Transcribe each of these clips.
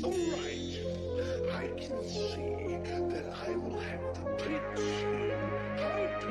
All right. I can see that I will have to teach you how to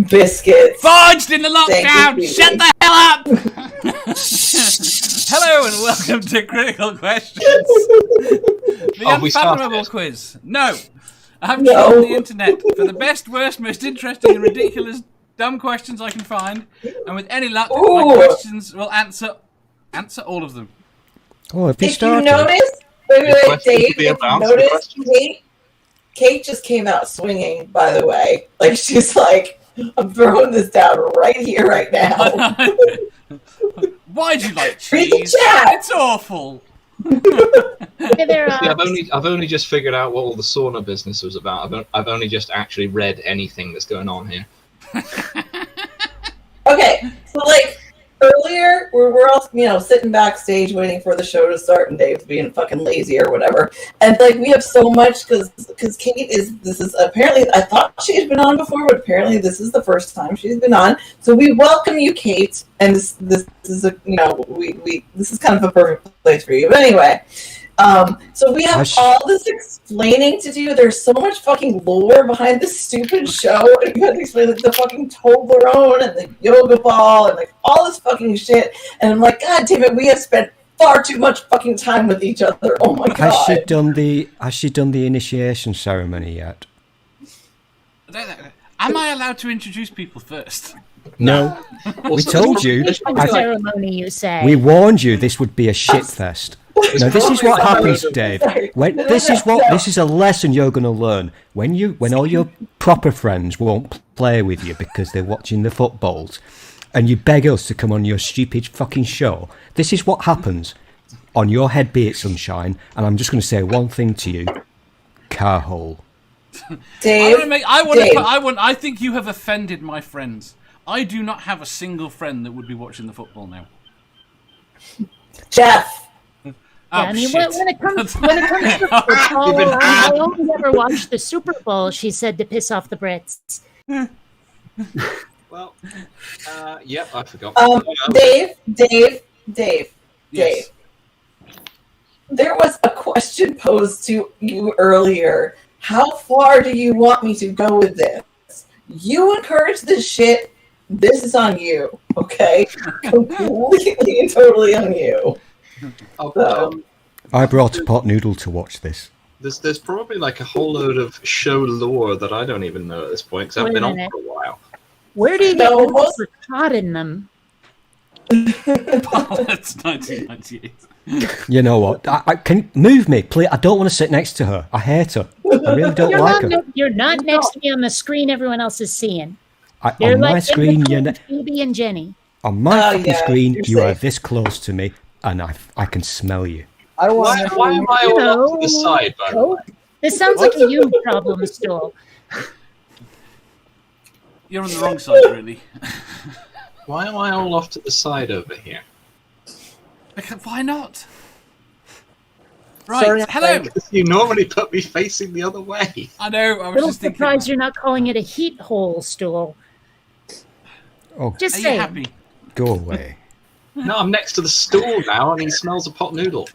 biscuits. Forged in the lockdown! Shut the hell up! Hello and welcome to Critical Questions. The Unfathomable quiz. No! I've trawled the internet for the best, worst, most interesting and ridiculous dumb questions I can find, and with any luck, my questions will answer all of them. Oh, if you notice, wait, Dave, if you notice, Kate just came out swinging, by the way. Like, she's like, I'm throwing this down right here, right now. Why'd you like cheese? It's awful. See, I've only just figured out what all the sauna business was about. I've only just actually read anything that's going on here. Okay, so like earlier, we're all sitting backstage waiting for the show to start, and Dave's being fucking lazy or whatever. And like we have so much because Kate this is apparently, I thought she had been on before, but apparently this is the first time she's been on. So we welcome you, Kate, and this is this is kind of a perfect place for you. But anyway. So we have all this explaining to do. There's so much fucking lore behind this stupid show. And you have to explain like the fucking Toblerone and the yoga ball and like all this fucking shit. And I'm like, God damn it, we have spent far too much fucking time with each other. Oh my God. Has she done the initiation ceremony yet? Am I allowed to introduce people first? No. We told you. Ceremony, you say. We warned you this would be a shit fest. No, this is what happens, Dave. This is a lesson you're going to learn. When all your proper friends won't play with you because they're watching the footballs, and you beg us to come on your stupid fucking show, this is what happens. On your head be it sunshine, and I'm just going to say one thing to you: car hole. Dave, I think you have offended my friends. I do not have a single friend that would be watching the football now. Jeff. Oh, I mean, shit. when it comes to football, I only ever watched the Super Bowl. She said to piss off the Brits. Well, yep, I forgot. Dave. Yes. There was a question posed to you earlier. How far do you want me to go with this? You encourage this shit. This is on you, okay? Completely and totally on you. I brought a pot noodle to watch this. There's probably like a whole load of show lore that I don't even know at this point because I've been on for a while. Where do you get the pot in them? That's 1998. You know what? I can move me, please. I don't want to sit next to her. I hate her. I really don't like her. You're not next to me on the screen everyone else is seeing. On my screen, you're Phoebe and Jenny. On my fucking screen, you are this close to me, and I can smell you. Why am I all off to the side, by the way? This sounds like a you problem, Stool. You're on the wrong side, really. Why am I all off to the side over here? Because, why not? Right, Sorry, hello! You normally put me facing the other way. I know, I was Little just thinking... surprised you're not calling it a heat hole, Stool. Oh, Just Are you saying. happy? go away. No, I'm next to the stool now and he smells a pot noodle.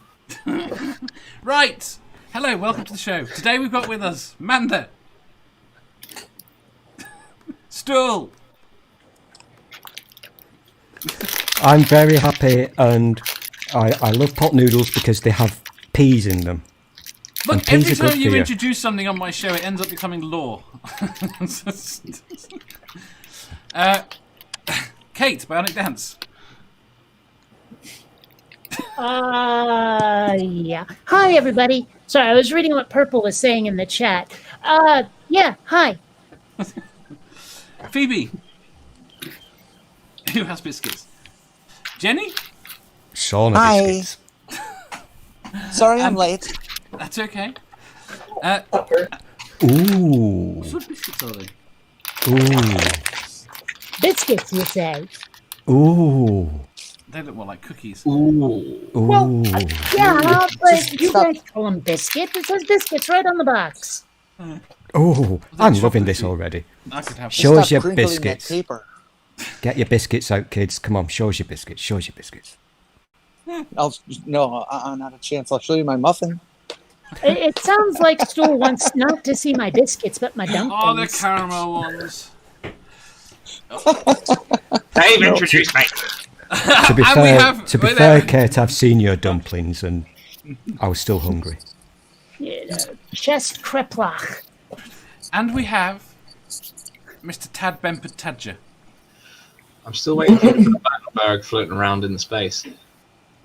Right! Hello, welcome to the show. Today we've got with us Manda, Stool, I'm very happy, and I love pot noodles because they have peas in them. And Look, peas every are good time you for you. introduce something on my show, it ends up becoming law. Kate, Bionic Dance. Yeah. Hi, everybody. Sorry, I was reading what Purple was saying in the chat. Yeah, hi. Phoebe. Who has biscuits? Jenny? Sauna Hi. biscuits. Sorry I'm late. That's okay. Ooh. What sort of biscuits are they? Ooh. Biscuits, you say? Ooh. They look more like cookies. Ooh. Ooh. Yeah, but you stop. guys call them biscuit. It says biscuits right on the box. Oh, I'm chocolate loving this chip? already. I could have Show us Stop your crinkling that biscuits. paper. Get your biscuits out, kids. Come on, show us your biscuits. Show us your biscuits. Not a chance. I'll show you my muffin. It sounds like Stool wants not to see my biscuits, but my dumplings. Oh, the caramel ones. Dave introduced me. To be And we fair, have- to be wait fair, there. Kate, I've seen your dumplings, and I was still hungry. Chest kreplach. And we have Mr. Tad Bempert Tadger. I'm still waiting for the Battenberg floating around in the space.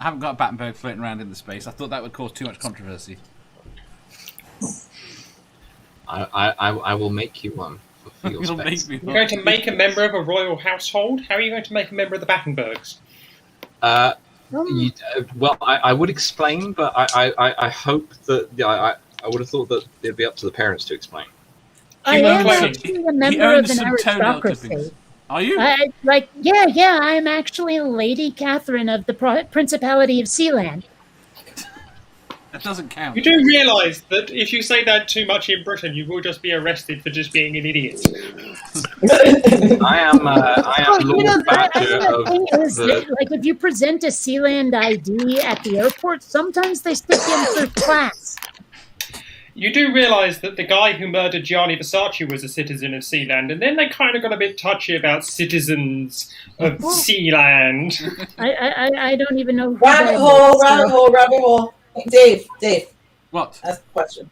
I haven't got a Battenberg floating around in the space. I thought that would cause too much controversy. I will make you one for your It'll space. make me You're going to make a member of a royal household? How are you going to make a member of the Battenbergs? Well, I would explain, but I hope that I would have thought that it'd be up to the parents to explain. I You am own- actually a he member of owns an some toenail clippings. aristocracy. Are you? Yeah, I am actually Lady Catherine of the Principality of Sealand. That doesn't count. You do realise that if you say that too much in Britain, you will just be arrested for just being an idiot. I am Lord Badger the of thing is that, like, if you present a Sealand ID at the airport, sometimes they stick you in first class. You do realise that the guy who murdered Gianni Versace was a citizen of Sealand, and then they kind of got a bit touchy about citizens of Sealand. I don't even know. Rabbit hole. Dave, What? ask a question.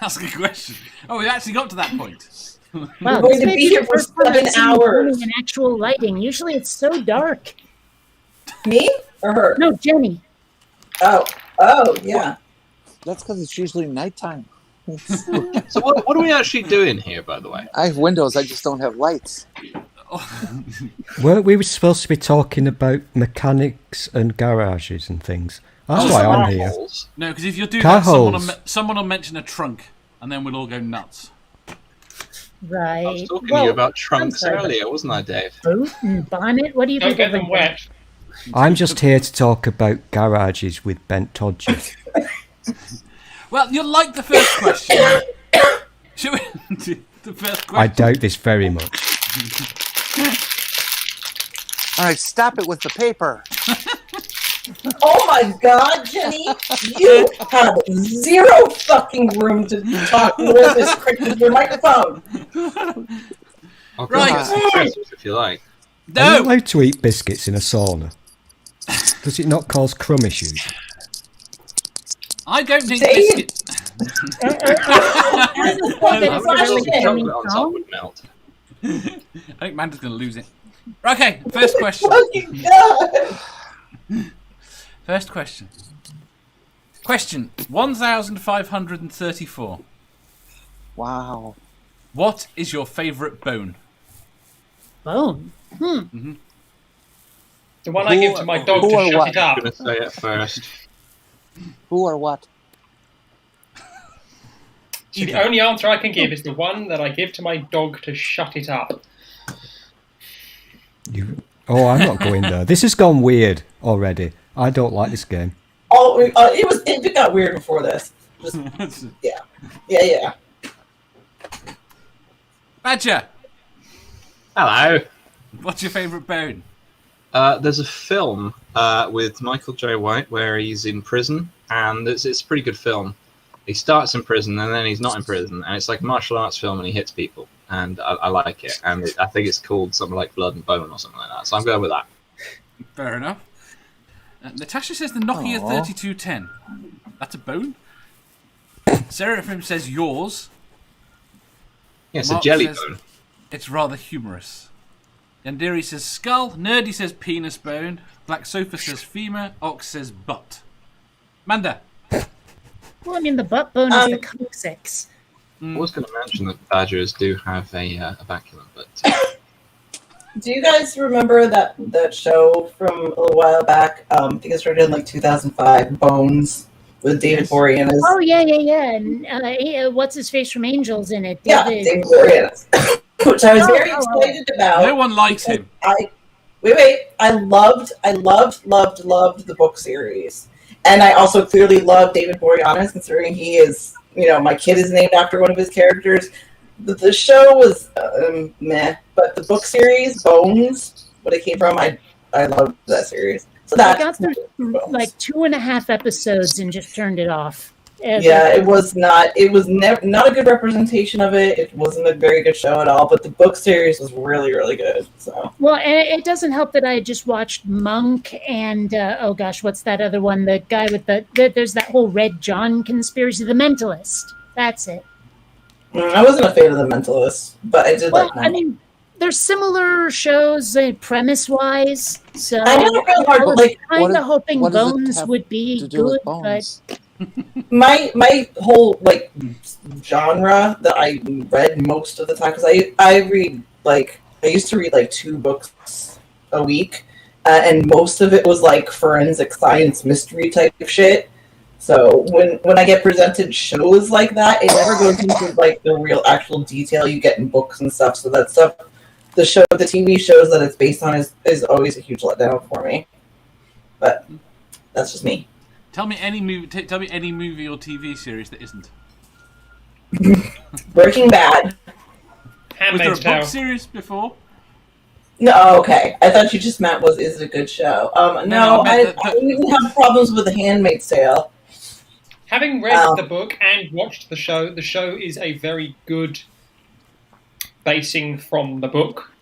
Ask a question. Oh, we actually got to that point. Wow, We're going this to may be be here the for first time I've 7 seen hours. Jenny in actual lighting. Usually it's so dark. Me or her? No, Jenny. Oh, yeah. That's because it's usually nighttime. So what are we actually doing here, by the way? I have windows. I just don't have lights. Weren't we supposed to be talking about mechanics and garages and things? That's why I'm here. Holes? No, because if you do Car that, holes. someone will mention a trunk, and then we'll all go nuts. Right. I was talking to Well, you about I'm trunks sorry, earlier, wasn't I, Dave? Boot and bonnet. What do you Don't think get of them it? wet. I'm just here to talk about garages with bent todgers. Well, you'll like the first question. Should we do the first question? I doubt this very much. All right, stop it with the paper. Oh my God, Jenny, you have zero fucking room to talk with this with your microphone. I'll go Right. get some crisps if you like. Are you No! allowed to eat biscuits in a sauna? Does it not cause crumb issues? I don't think Dave. biscuits... This is fucking I would have question. chocolate on top would melt. I think Amanda's going to lose it. Okay, first question. Fucking God. First question. Question 1534. Wow. What is your favourite bone? Bone. The one I give to my dog who to or shut what? it up. I'm going to say it first. Who or what? So the only answer I can give is the one that I give to my dog to shut it up. Oh, I'm not going there. This has gone weird already. I don't like this game. Oh, it got weird before this. Just, yeah. Badger, Hello. what's your favourite bone? There's a film with Michael J. White where he's in prison, and it's a pretty good film. He starts in prison, and then he's not in prison, and it's like a martial arts film, and he hits people, and I like it. And I think it's called something like Blood and Bone or something like that, so I'm going with that. Fair enough. Natasha says the Nokia 3210. That's a bone. Seraphim says yours. Yeah, it's Mark a jelly says bone. It's rather humorous. Yandiri says skull. Nerdy says penis bone. Black Sofa says femur. Ox says butt. Manda. Well, I mean, the butt bone is the coccyx. I was going to mention that badgers do have a baculum, but Do you guys remember that show from a little while back? I think it started in like 2005, Bones, with David Boreanaz. Oh, yeah. And what's his face from Angels in it? David Boreanaz, which I was very excited about. No one likes him. I loved the book series, and I also clearly love David Boreanaz, considering he is, my kid is named after one of his characters. The show was meh, but the book series, Bones, what it came from, I loved that series. So I got through like 2.5 episodes and just turned it off. It was not a good representation of it. It wasn't a very good show at all, but the book series was really, really good. So well, and it doesn't help that I just watched Monk and what's that other one? The guy with there's that whole Red John conspiracy, The Mentalist. That's it. I wasn't a fan of The Mentalist, but I did like that. I mean, they're similar shows premise-wise, so I know they're really hard, I was but kind of hoping what does it Bones have would be to do good, with Bones? but my whole genre that I read most of the time, because I read I used to read 2 books a week, and most of it was forensic science mystery type of shit. So when I get presented shows like that, it never goes into the real actual detail you get in books and stuff. So that stuff, the TV shows that it's based on is always a huge letdown for me. But that's just me. Tell me any movie. Tell me any movie or TV series that isn't. Breaking Bad. Was there a Handmaid's book Tale. series before? No, okay. I thought you just meant is it a good show? No, I even have problems with The Handmaid's Tale. Having read the book and watched the show is a very good basing from the book.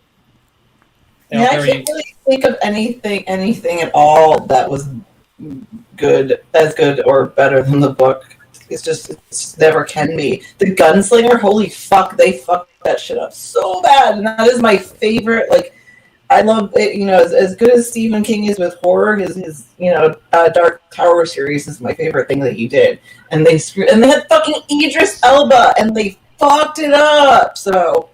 I can't really think of anything at all that was good or better than the book. It never can be. The Gunslinger, holy fuck, they fucked that shit up so bad, and that is my favorite. I love it. As good as Stephen King is with horror, his Dark Tower series is my favorite thing that he did. And they had fucking Idris Elba, and they fucked it up. So,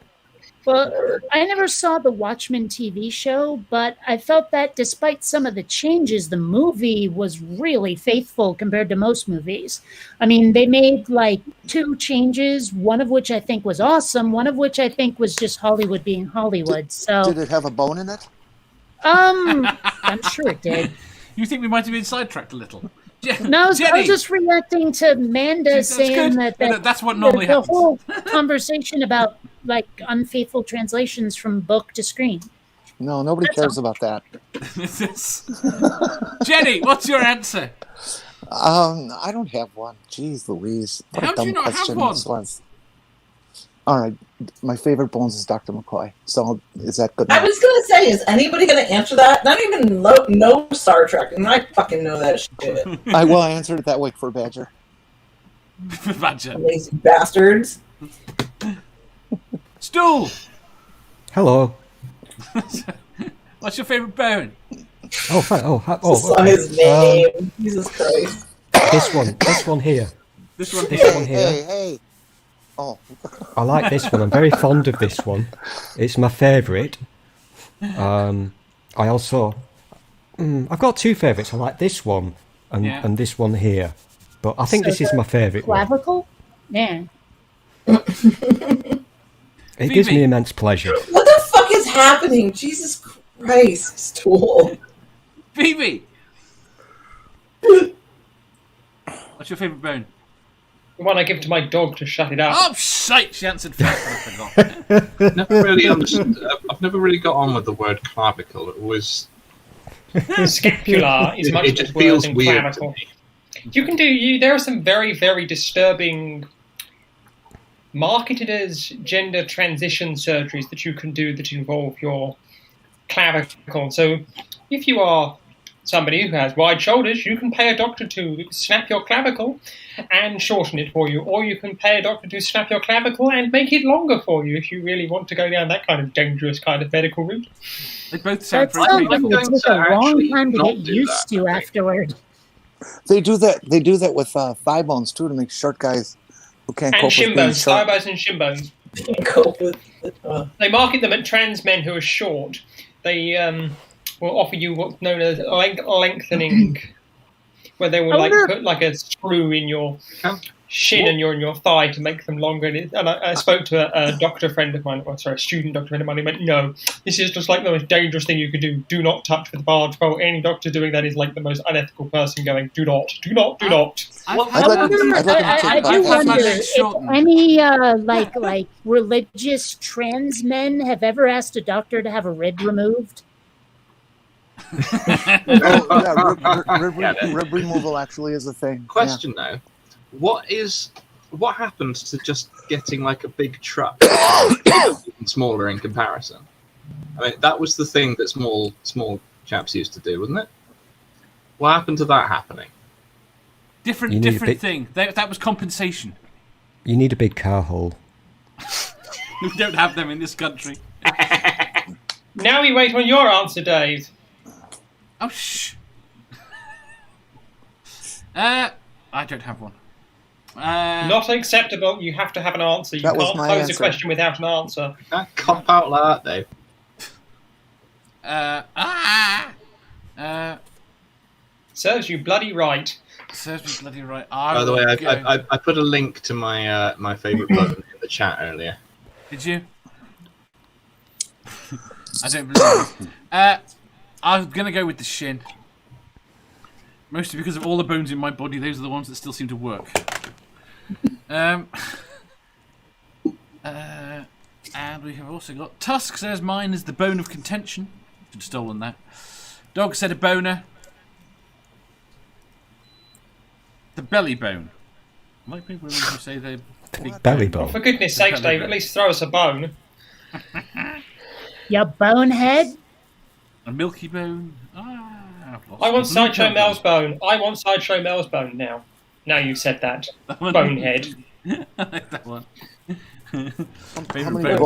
well, I never saw the Watchmen TV show, but I felt that despite some of the changes, the movie was really faithful compared to most movies. I mean, they made 2 changes, one of which I think was awesome, one of which I think was just Hollywood being Hollywood. So Did it have a bone in it? I'm sure it did. You think we might have been sidetracked a little? No, I was Jenny! just reacting to Amanda That's saying good. that That's what normally the happens. whole conversation about like unfaithful translations from book to screen. No, nobody cares about that. Jenny, what's your answer? I don't have one. Jeez Louise. What How a do you dumb not have question one? this was. All right. My favorite Bones is Dr. McCoy. So is that good I enough? was going to say, is anybody going to answer that? Not even no Star Trek, and I fucking know that shit. I answered it that way for Badger. Badger. Lazy bastards. Stool! Hello. What's your favourite bone? Saw his name. Jesus Christ. This one here. This one This here. one here. Hey. Oh. I like this one. I'm very fond of this one. It's my favourite. I also... I've got two favourites. I like this one and this one here. But I think this is my favourite one. Clavicle? Yeah. It gives me immense pleasure. What the fuck is happening? Jesus Christ, Stool. Phoebe! What's your favourite bone? The one I give to my dog to shut it up. Oh, shite! She answered first. I forgot. Never really understood. I've never really got on with the word clavicle. It was. Scapula is much It just worse feels than weird clavicle. to me. You can do. There are some very, very disturbing, marketed as gender transition surgeries that you can do that involve your clavicle. So, if you are somebody who has wide shoulders, you can pay a doctor to snap your clavicle and shorten it for you, or you can pay a doctor to snap your clavicle and make it longer for you if you really want to go down that kind of dangerous kind of medical route. They both sound That very sounds creepy. like it took a long actually time to not get do used that, to I think. afterward. They do that. They do that with thigh bones too to make short guys who can't And cope with shin being bones, thigh short. bones and shin bones. Can't cope with it. They market them at trans men who are short. They will offer you what's known as lengthening, where they will put like a screw in your shin and in your thigh to make them longer. And I spoke to a doctor friend of mine, a student doctor friend of mine, who went, "No, this is just like the most dangerous thing you could do. Do not touch with a barge pole. Any doctor doing that is like the most unethical person going, do not, do not, do not." I'd let them I take do my wonder legs if shortened. any like religious trans men have ever asked a doctor to have a rib removed. Rib removal actually is a thing. Question though, what happens to just getting like a big truck, even smaller in comparison? I mean, that was the thing that small chaps used to do, wasn't it? What happened to that happening? Different thing. That was compensation. You need a big car hole. We don't have them in this country. Now we wait on your answer, Dave. Oh, shh. I don't have one. Not acceptable. You have to have an answer. You That was can't my pose answer. a question without an answer. You can't cop out like that, Dave. Serves you bloody right. Serves me bloody right. By the way, I put a link to my my favourite button in the chat earlier. Did you? I don't believe it. I'm going to go with the shin. Mostly because of all the bones in my body, those are the ones that still seem to work. And we have also got Tusk says mine is the bone of contention. Should have stolen that. Dog said a boner. The belly bone. I like people who say they're big Belly bone. bone. For goodness sakes, Dave, at least throw us a bone. You bonehead. A milky bone. I want Sideshow Mel's bone. I want Sideshow Mel's bone now. Now you've said that. Bonehead. I like that one. How many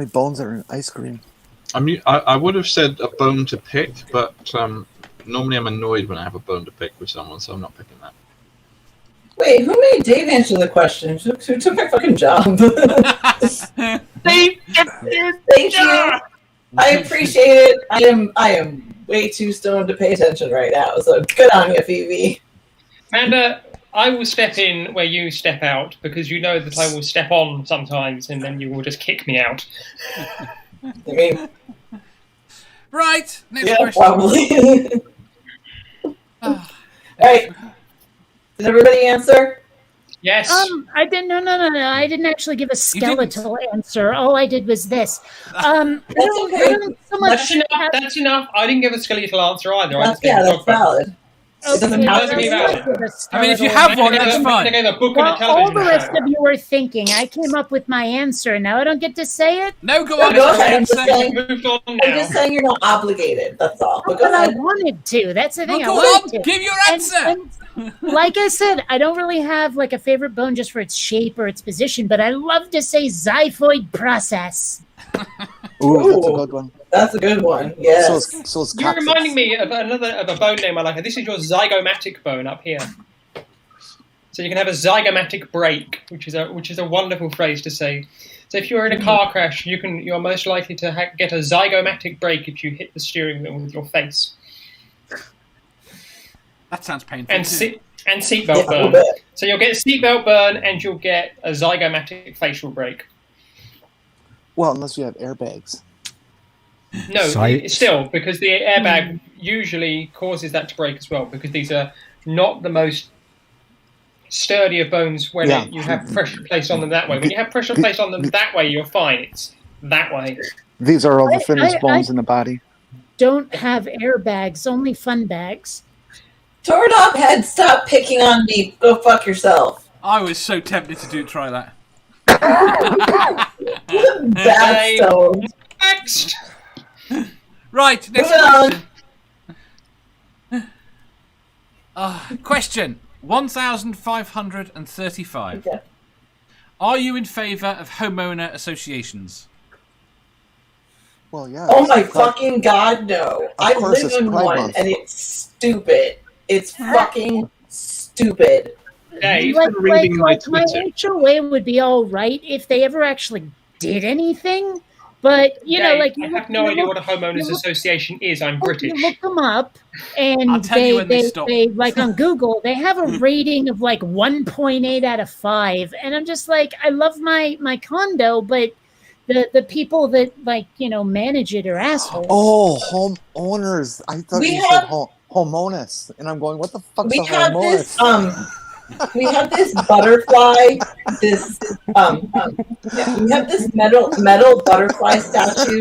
bones are in ice cream? I would have said a bone to pick, but normally I'm annoyed when I have a bone to pick with someone, so I'm not picking that. Wait, who made Dave answer the question? Who took my fucking job? Dave, Thank you. I appreciate it. I am way too stoned to pay attention right now, so good on you, Phoebe. Amanda, I will step in where you step out, because you know that I will step on sometimes, and then you will just kick me out. I mean, Right. Next Yeah, question. probably. All right. Did everybody answer? Yes. I didn't. No. I didn't actually give a skeletal answer. All I did was this. I don't so much. That's enough. I didn't give a skeletal answer either. I just that's valid. Okay, I mean, if you have one, that's fine. Well, all the rest of you were thinking. I came up with my answer. Now I don't get to say it? No, go on. Go ahead. I'm just saying you're not obligated. That's all. But I wanted to. That's the thing. Well, I wanted to. Give your answer. And like I said, I don't really have like a favorite bone just for its shape or its position, but I love to say xiphoid process. Ooh, that's a good one. That's a good one. Yes. So it's You're reminding me of a bone name I like. This is your zygomatic bone up here. So you can have a zygomatic break, which is a wonderful phrase to say. So if you're in a car crash, you're most likely to get a zygomatic break if you hit the steering wheel with your face. That sounds painful. And seatbelt burn. So you'll get a seatbelt burn and you'll get a zygomatic facial break. Well, unless you have airbags. No, still, because the airbag usually causes that to break as well, because these are not the most sturdy of bones when you have pressure placed on them that way. When you have pressure placed on them that way, you're fine. It's that way. These are all the thinnest bones in the body. Don't have airbags, only fun bags. Doorknob head, stop picking on me. Go fuck yourself. I was so tempted to try that. Bad stone. Next. Right, next question. Question 1535. Okay. Are you in favour of homeowner associations? Well, yeah. Oh my fucking god, no. I live in one and it's stupid. It's fucking stupid. Dave, Like reading my my Twitter. HOA would be all right if they ever actually did anything. But, you know, like... I have no idea what a homeowners association is. I'm British. You look them up, and they like on Google, they have a rating of like 1.8 out of 5. And I'm just like, I love my condo, but the people that, like, you know, manage it are assholes. Oh, homeowners. I thought you said homeowners. And I'm going, what the fuck's a homeowners? We have this butterfly, we have this metal butterfly statue.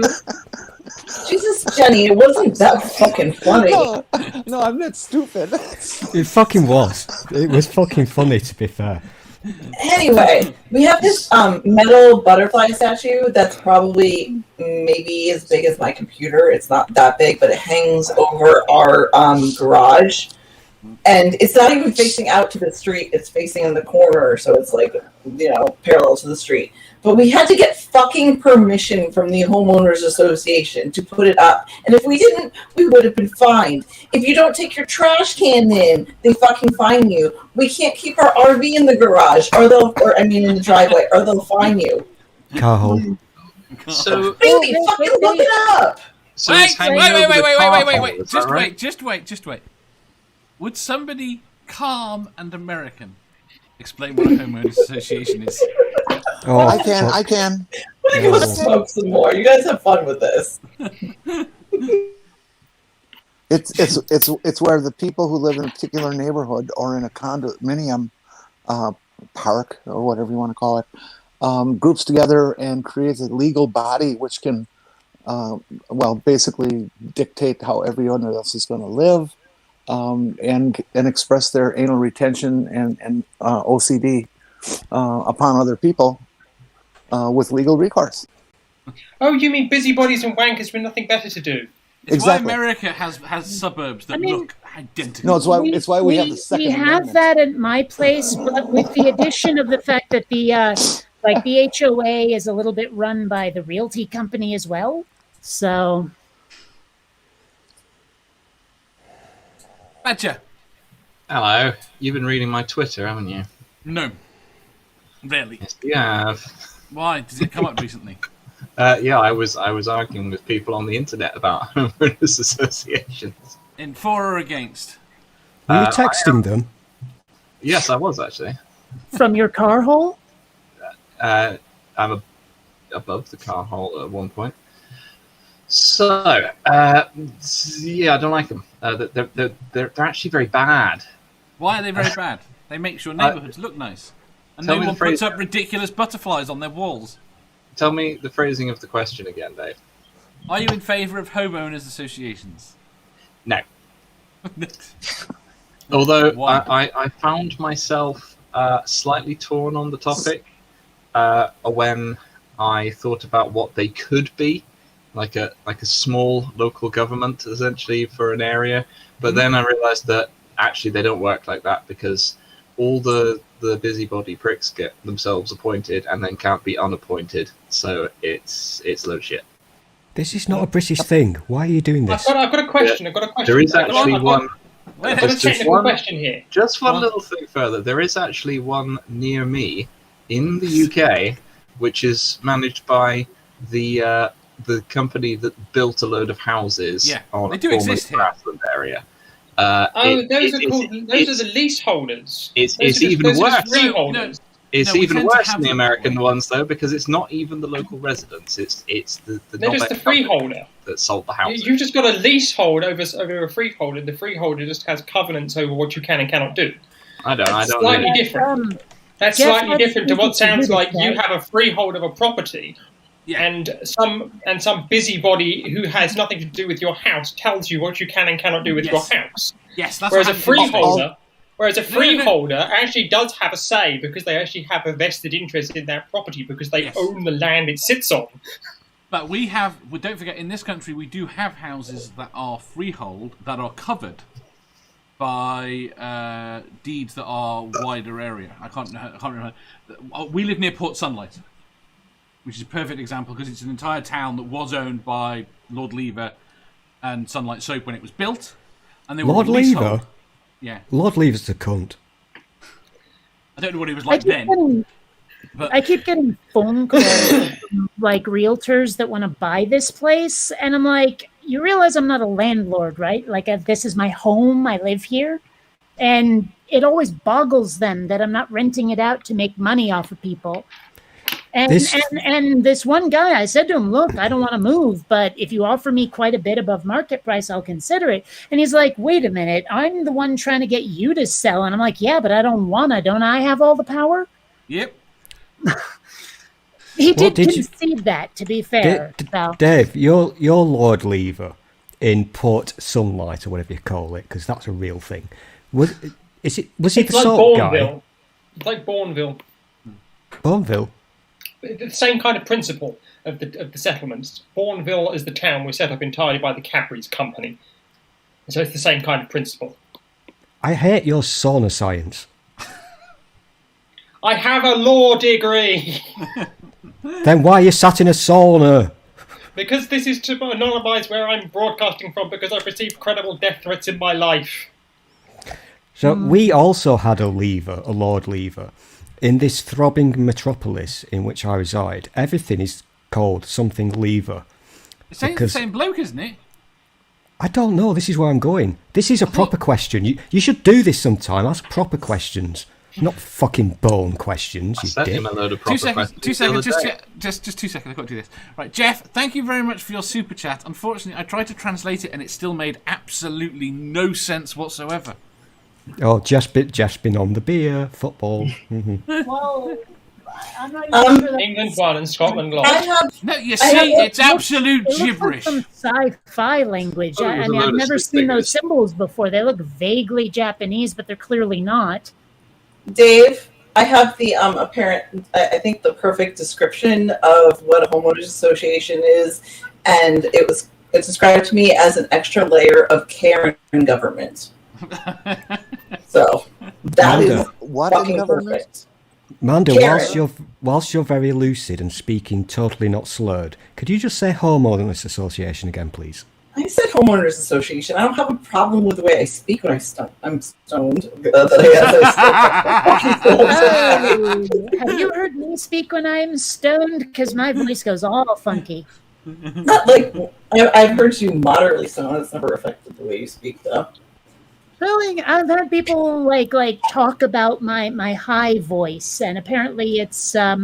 Jesus, Jenny, it wasn't that fucking funny. No, I'm not stupid. It fucking was. It was fucking funny, to be fair. Anyway, we have this metal butterfly statue that's probably maybe as big as my computer. It's not that big, but it hangs over our garage. And it's not even facing out to the street. It's facing in the corner, so it's like, you know, parallel to the street. But we had to get fucking permission from the homeowners association to put it up. And if we didn't, we would have been fined. If you don't take your trash can in, they fucking fine you. We can't keep our RV in the garage, in the driveway, or they'll fine you. Car hole. So, Really, fucking look it up. so Wait, it's hanging over the car hole, is that right? Just wait. Would somebody calm and American explain what a homeowners association is? Oh, I can. We're gonna smoke some more. You guys have fun with this. It's where the people who live in a particular neighborhood or in a condominium park or whatever you want to call it groups together and creates a legal body which can basically dictate how everyone else is going to live. And express their anal retention and OCD upon other people with legal recourse. Oh, you mean busybodies and wankers with nothing better to do? It's exactly. why America has suburbs that look identical. No, it's why we have the Second We have Amendment. that at my place, but with the addition of the fact that the HOA is a little bit run by the realty company as well. So... Badger. Hello. You've been reading my Twitter, haven't you? No. Rarely. Yes, you have. Why? Did it come up recently? Yeah, I was arguing with people on the internet about homeowners associations. In for or against? Were you texting them? Yes, I was actually. From your car hole? I'm above the car hole at one point. So, yeah, I don't like them. They're actually very bad. Why are they very bad? They make your neighbourhoods look nice. And no one puts up ridiculous butterflies on their walls. Tell me the phrasing of the question again, Dave. Are you in favour of homeowners associations? No. Although I found myself slightly torn on the topic when I thought about what they could be, like a small local government essentially for an area. But then I realised that actually they don't work like that, because all the busybody pricks get themselves appointed and then can't be unappointed. So it's load of shit. This is not a British thing. Why are you doing this? I've got a question. There is actually one. I've got a technical question here. Just one little thing further. There is actually one near me in the UK, which is managed by the company that built a load of houses on a former grassland area. Those are the leaseholders. It's even worse. It's even worse than the American ones, though, because it's not even the local residents. It's the they're just the freeholder that sold the house. You've just got a leasehold over a freehold, and the freeholder just has covenants over what you can and cannot do. I don't slightly know. Different. That's slightly different to what sounds like you have a freehold of a property, and some busybody who has nothing to do with your house tells you what you can and cannot do with your house. Yes, that's Whereas a freeholder actually does have a say, because they actually have a vested interest in that property, because they own the land it sits on. But don't forget, in this country we do have houses that are freehold that are covered by deeds that are wider area. I can't remember. We live near Port Sunlight, which is a perfect example, because it's an entire town that was owned by Lord Lever and Sunlight Soap when it was built, and they were Lord Lever. Yeah. Lord Lever's a cunt. I don't know what he was like then. I keep getting phone calls from, like, realtors that want to buy this place, and I'm like, you realize I'm not a landlord, right? Like, this is my home. I live here. And it always boggles them that I'm not renting it out to make money off of people. And this one guy, I said to him, look, I don't want to move, but if you offer me quite a bit above market price, I'll consider it. And he's like, wait a minute, I'm the one trying to get you to sell. And I'm like, yeah, but I don't want to. Don't I have all the power? Yep. He did concede that, to be fair. Dave, you're Lord Lever in Port Sunlight, or whatever you call it, because that's a real thing. Was he the salt guy? It's like Bourneville. Bourneville? The same kind of principle of the settlements. Bourneville is the town was set up entirely by the Cadbury's company. So it's the same kind of principle. I hate your sauna science. I have a law degree. Then why are you sat in a sauna? Because this is to anonymise where I'm broadcasting from, because I've received credible death threats in my life. So we also had a Lord Lever. In this throbbing metropolis in which I reside, everything is called something Lever. It's the same bloke, isn't it? I don't know. This is where I'm going. This is a proper question. You should do this sometime. Ask proper questions, not fucking bone questions. I sent him a load of proper questions. 2 seconds. Just 2 seconds. I've got to do this. Right, Jeff, thank you very much for your super chat. Unfortunately, I tried to translate it and it still made absolutely no sense whatsoever. Oh, just been on the beer, football. Well, I'm not sure England won and Scotland lost. It's absolute gibberish. Like some sci-fi language. I mean, I've never seen those symbols before. They look vaguely Japanese, but they're clearly not. Dave, I have the I think the perfect description of what a homeowners association is, and it's described to me as an extra layer of care in government. So that is fucking perfect. Manda, whilst you're very lucid and speaking totally not slurred, could you just say homeowners association again, please? I said homeowners association. I don't have a problem with the way I speak when I'm stoned. Have you heard me speak when I'm stoned? Because my voice goes all funky. Not like I've heard you moderately stoned. It's never affected the way you speak, though. Really, I've had people like talk about my high voice, and apparently it's I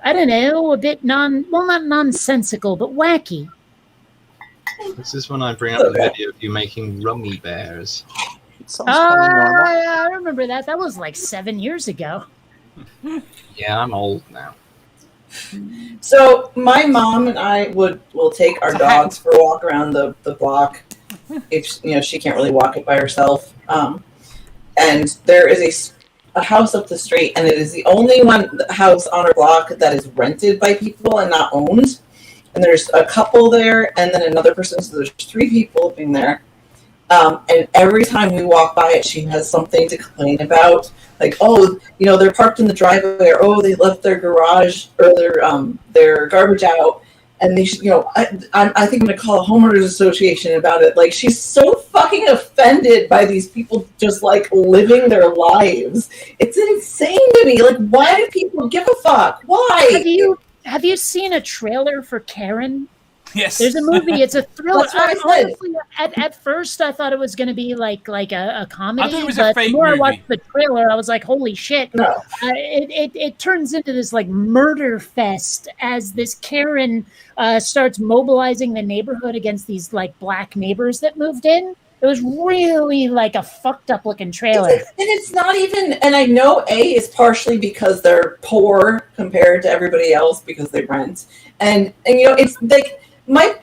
don't know, a bit not nonsensical, but wacky. This is when I bring up the video of you making rummy bears. Sounds kind of normal. I remember that. That was like 7 years ago. Yeah, I'm old now. So my mom and I will take our dogs for a walk around the block if she can't really walk it by herself. And there is a house up the street, and it is the only house on our block that is rented by people and not owned. And there's a couple there, and then another person. So there's 3 people living there. And every time we walk by it, she has something to complain about. Like, they're parked in the driveway, or they left their garage or their garbage out, and they should, I think I'm going to call a homeowners association about it. Like, she's so fucking offended by these people just like living their lives. It's insane to me. Like, why do people give a fuck? Why? Have you seen a trailer for Karen? Yes. There's a movie. It's a thriller. That's what I said. Honestly, at first, I thought it was going to be like a comedy. I thought it was but a fake the more movie. I watched the trailer, I was like, holy shit. No. It turns into this like murder fest as this Karen starts mobilizing the neighborhood against these like black neighbors that moved in. It was really like a fucked up looking trailer. And it's not even, and I know is partially because they're poor compared to everybody else because they rent. And it's like, my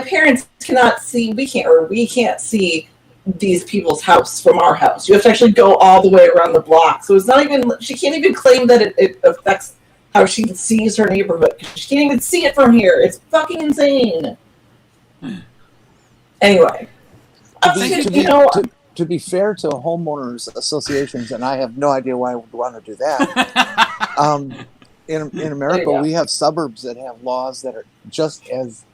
parents cannot see, we can't see these people's house from our house. You have to actually go all the way around the block. So it's not even, she can't even claim that it affects how she sees her neighborhood. She can't even see it from here. It's fucking insane. Anyway. To be fair to homeowners associations, and I have no idea why I would want to do that. In America, we have suburbs that have laws that are just as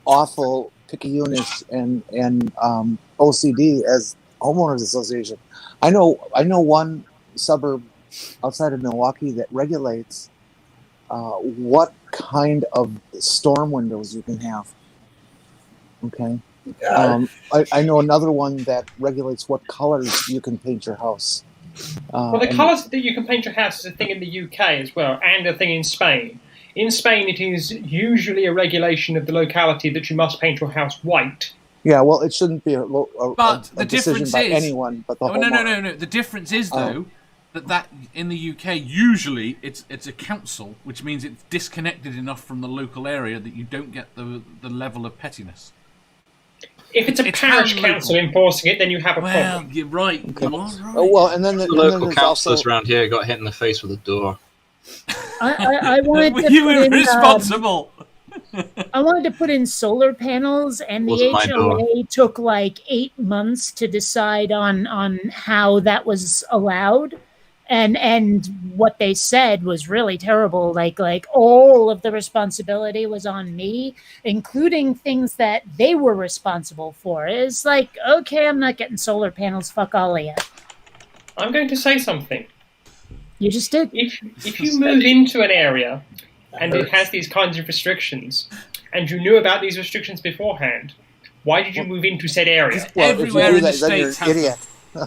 awful, picky-unish, and OCD as homeowners association. I know one suburb outside of Milwaukee that regulates what kind of storm windows you can have. Okay. I know another one that regulates what colors you can paint your house. Well, the colours that you can paint your house is a thing in the UK as well, and a thing in Spain. In Spain, it is usually a regulation of the locality that you must paint your house white. Yeah, well, it shouldn't be a the decision difference by is, anyone but the homeowner. No. The difference is, though, that in the UK, usually it's a council, which means it's disconnected enough from the local area that you don't get the level of pettiness. If it's a parish council enforcing it, then you have a problem. Well, you're right. Okay. You are right. Oh, well, and then The local councillors around here got hit in the face with a door. I wanted to You put were in, responsible. I wanted to put in solar panels, and the Wasn't my door. HOA took like 8 months to decide on how that was allowed. And what they said was really terrible. Like all of the responsibility was on me, including things that they were responsible for. It's like, okay, I'm not getting solar panels. Fuck all of you. I'm going to say something. You just did. If you move into an area and it has these kinds of restrictions, and you knew about these restrictions beforehand, why did you move into said area? Well, Everywhere in the States then you're an idiot. No,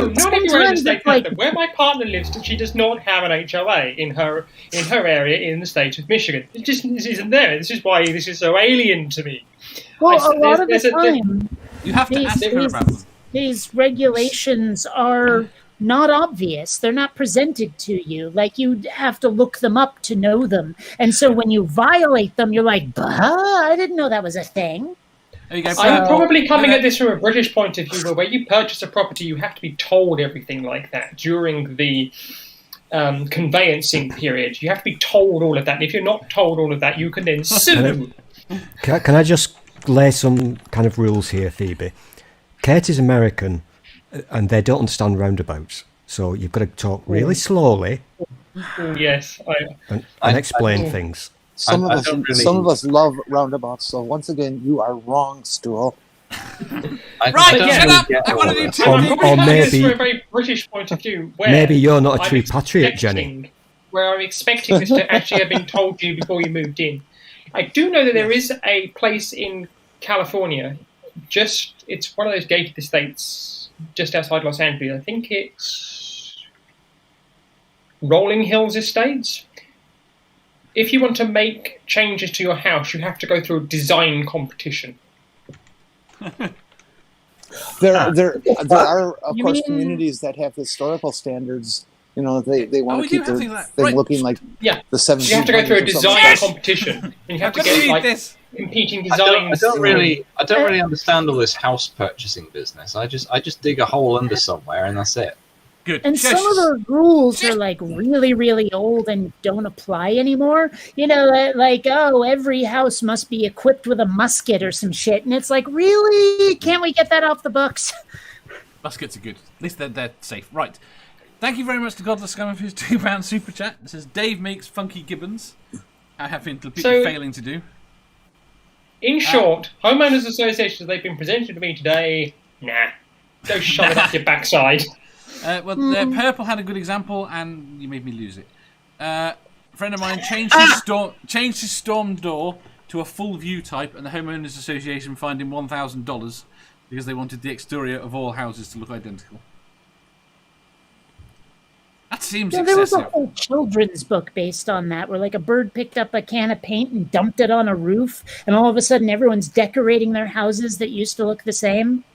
not everywhere in the state. Like, Where my partner lives, she does not have an HOA in her area in the state of Michigan. It just isn't there. This is why this is so alien to me. well, a lot of the time, You have to ask her about them. these regulations are not obvious. They're not presented to you. Like, you have to look them up to know them. And so when you violate them, you're like, bah, I didn't know that was a thing. There you go. I'm probably coming at this from a British point of view, where you purchase a property, you have to be told everything like that during the conveyancing period. You have to be told all of that. And if you're not told all of that, you can then sue. Can I just lay some kind of rules here, Phoebe? Kate is American, and they don't understand roundabouts. So you've got to talk really slowly Yes. and explain things. Some I of don't really- some of us love roundabouts. So once again, you are wrong, Stool. Right, don't shut really up! get I want to all do of two. Or I'm probably coming at this maybe- from a very British point of view, where Maybe you're not a I'm true patriot, Jenny. expecting- Where I'm expecting this to actually have been told to you before you moved in. I do know that there is a place in California, it's one of those gated estates just outside Los Angeles. I think it's Rolling Hills Estates, if you want to make changes to your house, you have to go through a design competition. There are, of course, communities that have historical standards. You know, they want to keep their thing looking like the 1700s. You have to go through a design competition. And you have to get like competing designs. I don't really understand all this house purchasing business. I just dig a hole under somewhere and that's it. Good. And some of the rules are like really, really old and don't apply anymore. You know, like, oh, every house must be equipped with a musket or some shit. And it's like, really? Can't we get that off the books? Muskets are good. At least they're safe. Right. Thank you very much to Godless Scum for his £2 super chat. It says, Dave makes funky gibbons. I have been completely failing to do. In short, homeowners associations, they've been presented to me today. Nah. Go shove it up your backside. Purple had a good example, and you made me lose it. A friend of mine changed his storm door to a full view type, and the homeowners association fined him $1,000 because they wanted the exterior of all houses to look identical. That seems excessive. There was a whole children's book based on that, where like a bird picked up a can of paint and dumped it on a roof, and all of a sudden everyone's decorating their houses that used to look the same.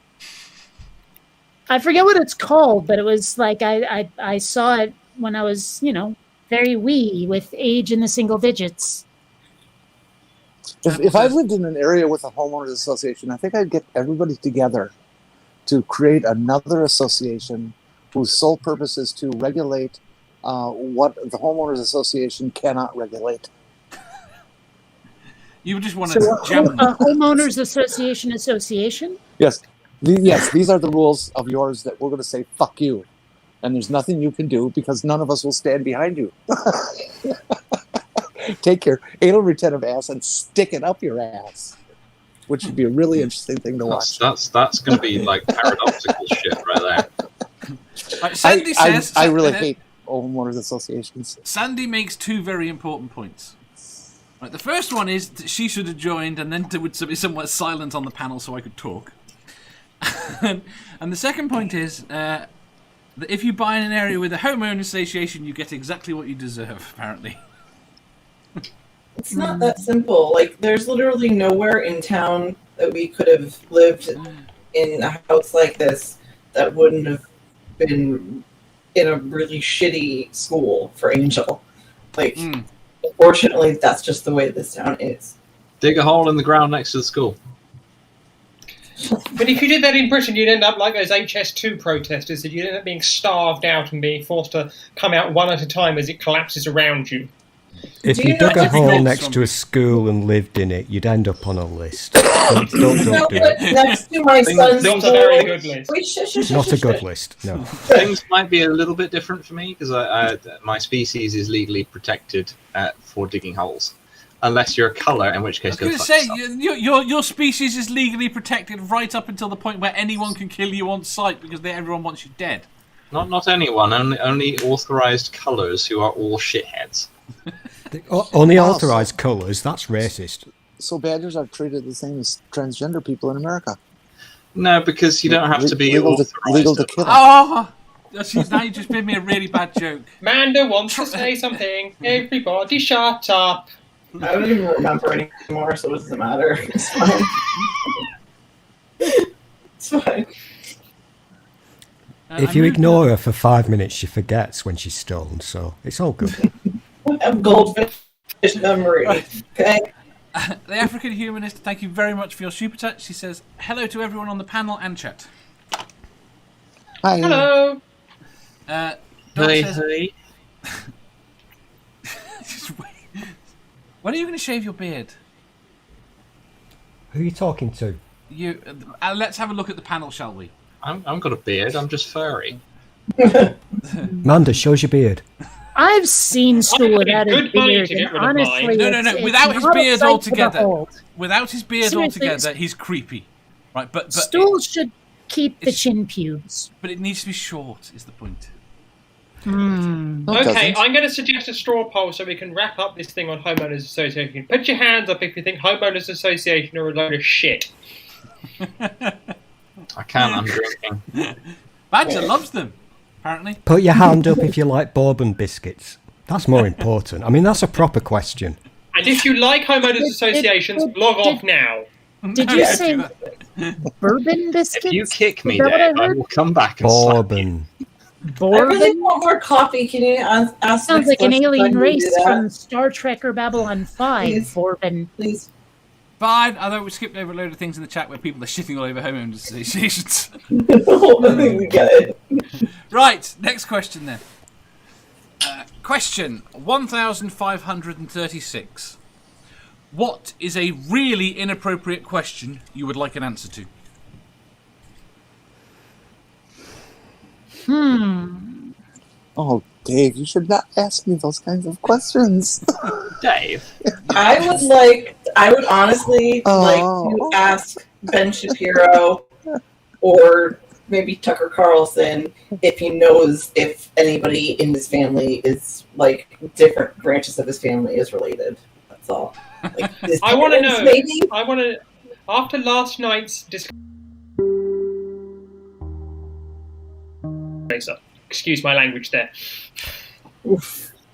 I forget what it's called, but it was like I saw it when I was, very wee with age in the single digits. If I lived in an area with a homeowners association, I think I'd get everybody together to create another association whose sole purpose is to regulate what the homeowners association cannot regulate. You just want to jump. A homeowners association? Yes. Yes, these are the rules of yours that we're going to say, fuck you. And there's nothing you can do because none of us will stand behind you. Take your anal retentive ass and stick it up your ass, which would be a really interesting thing to watch. That's going to be like paradoxical shit right there. Sandy says... I really hate homeowners associations. Sandy makes two very important points. Right, the first one is that she should have joined and then would be somewhat silent on the panel so I could talk. And the second point is that if you buy in an area with a homeowner association, you get exactly what you deserve, apparently. It's not that simple. Like, there's literally nowhere in town that we could have lived in a house like this that wouldn't have been in a really shitty school for Angel. Like, unfortunately, that's just the way this town is. Dig a hole in the ground next to the school. But if you did that in Britain, you'd end up like those HS2 protesters, that you'd end up being starved out and being forced to come out one at a time as it collapses around you. If you dug a hole next to a school and lived in it, you'd end up on a list. Don't do it. Next to my son's Not a very good list. Not a good list, no. Things might be a little bit different for me because my species is legally protected for digging holes. Unless you're a colour, in which case I was going to say, your species is legally protected right up until the point where anyone can kill you on sight because everyone wants you dead. Not anyone, only authorised colours who are all shitheads. Only authorised colours, that's racist. So badgers are treated the same as transgender people in America. No, because you don't have to be legal to kill. Oh! Now you just made me a really bad joke. Manda wants to say something. Everybody shut up. I don't even remember anymore, so it doesn't matter. It's fine. It's fine. If you ignore her for 5 minutes, she forgets when she's stoned, so it's all good. I have goldfish memory, okay? The African Humanist, thank you very much for your super chat. She says, hello to everyone on the panel and chat. Hi. Hello. Hey. When are you going to shave your beard? Who are you talking to? You. Let's have a look at the panel, shall we? I've got a beard, I'm just furry. Manda, shows your beard. I've seen Stool without his beard, and honestly... No. Without his beard altogether. Without his beard altogether, he's creepy. Right, but Stool should keep the chin pubes. But it needs to be short, is the point. Okay, I'm going to suggest a straw poll so we can wrap up this thing on Homeowners Association. Put your hands up if you think Homeowners Association are a load of shit. I can't, I'm drinking. Badger loves them, apparently. Put your hand up if you like bourbon biscuits. That's more important. I mean, that's a proper question. And if you like homeowners associations, log off now. Did you say bourbon biscuits? If you kick me, Is that what Dave, I I heard? will come back and slap you. Bourbon. I really Bourbon? want more coffee. Can you ask? Sounds next like an question so I alien can race do that? from Star Trek or Babylon 5. Please. Bourbon. Please. Fine, although we skipped over a load of things in the chat where people are shitting all over homeowners associations. I think we get it. Right, next question then. Question 1536. What is a really inappropriate question you would like an answer to? Oh, Dave, you should not ask me those kinds of questions. Dave. I would honestly like to ask Ben Shapiro or maybe Tucker Carlson if he knows if anybody in his family is like different branches of his family is related. That's all. Like, I want to know. Maybe? I want to. After last night's discussion. Excuse my language there.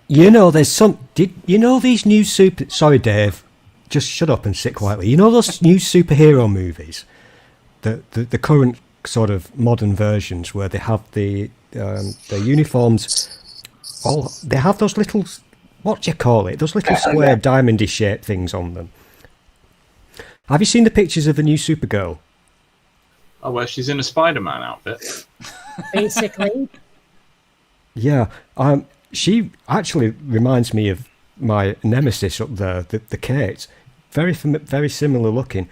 You know, there's some. You know these new super? Sorry, Dave. Just shut up and sit quietly. You know those new superhero movies, the current sort of modern versions where they have their uniforms. They have those little. What do you call it? Those little square diamondy shaped things on them. Have you seen the pictures of the new Supergirl? Oh, well, she's in a Spider-Man outfit. Basically. Yeah, she actually reminds me of my nemesis up there, the Kate. Very similar looking.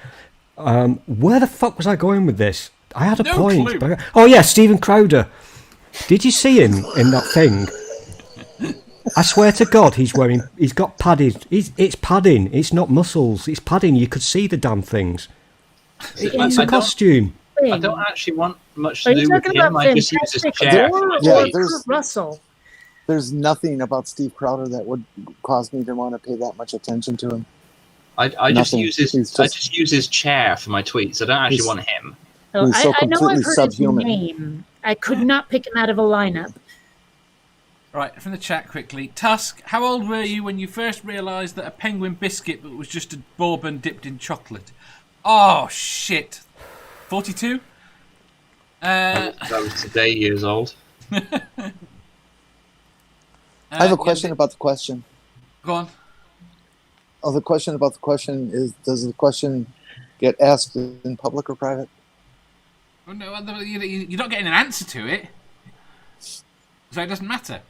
Where the fuck was I going with this? I had a point. Clue. But oh yeah, Stephen Crowder. Did you see him in that thing? I swear to God, he's got padded. It's padding. It's not muscles. It's padding. You could see the damn things. It's a costume. I don't actually want much to do with him. I just use his chair. There's Russell. There's nothing about Steve Crowder that would cause me to want to pay that much attention to him. I just use his chair for my tweets. I don't actually want him. Oh, He's so I know I've completely heard subhuman. his name. I could not pick him out of a lineup. Right, from the chat quickly. Tusk, how old were you when you first realised that a penguin biscuit was just a bourbon dipped in chocolate? Oh, shit. 42? That was today years old. I have a question about the question. Go on. Oh, the question about the question is: does the question get asked in public or private? Oh, no, you're not getting an answer to it, so it doesn't matter.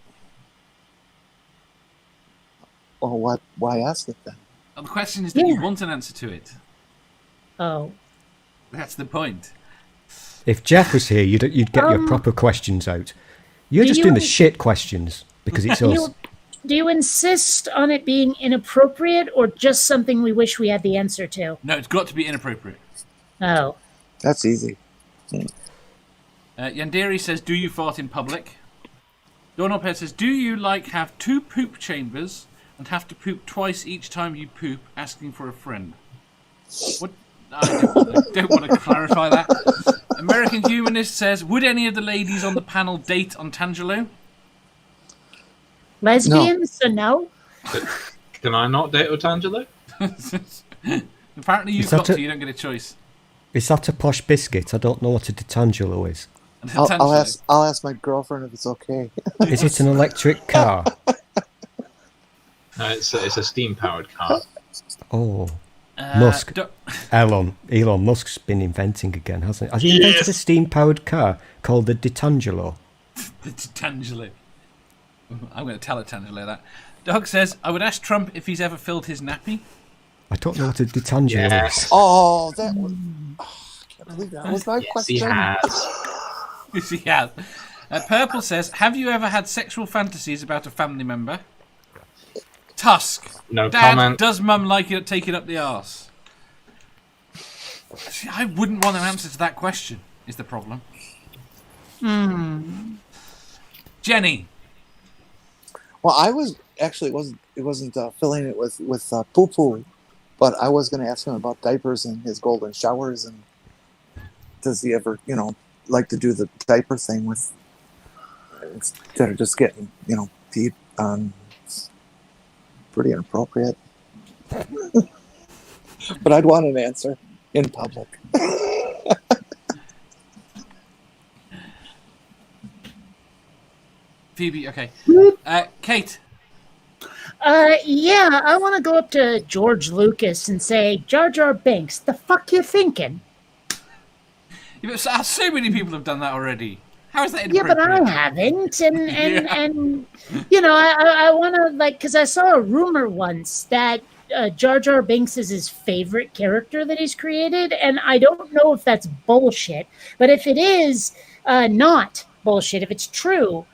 Well, what? Why ask it then? Well, the question is that you want an answer to it. Oh. That's the point. If Jeff was here, you'd get your proper questions out. You're just doing the shit questions because it's us. Do you insist on it being inappropriate or just something we wish we had the answer to? No, it's got to be inappropriate. Oh. That's easy. Yandere says, do you fart in public? Donald Pet says, do you have 2 poop chambers and have to poop twice each time you poop, asking for a friend? What? I don't want to clarify that. American Humanist says, would any of the ladies on the panel date on Tangelo? Lesbians? So no? Can I not date Otangelo? Apparently you've got to. You don't get a choice. Is that a posh biscuit? I don't know what a Detangelo is. I'll ask my girlfriend if it's okay. Is it an electric car? It's a steam-powered car. Oh. Musk. Elon Musk's been inventing again, hasn't he? Has he invented a steam-powered car called the Detangelo? The Detangelo. I'm going to tell Detangelo that. Doug says, I would ask Trump if he's ever filled his nappy. I don't know what a Detangelo is. Oh, that was... I can't believe that was my question. He has. Yes, he has. Purple says, have you ever had sexual fantasies about a family member? Tusk. No Dad, comment. Does Mum like it taking up the arse? See, I wouldn't want an answer to that question, is the problem. Jenny. Well, I was actually it wasn't filling it with poo poo, but I was going to ask him about diapers and his golden showers, and does he ever like to do the diaper thing with instead of just getting peed on pretty inappropriate. But I'd want an answer in public. Phoebe, okay. Kate. Yeah, I want to go up to George Lucas and say, Jar Jar Binks, the fuck you thinking? So many people have done that already. How is that Yeah, inappropriate? but I haven't, and you know, I want to, like, because I saw a rumor once that Jar Jar Binks is his favorite character that he's created, and I don't know if that's bullshit, but if it is not bullshit, if it's true,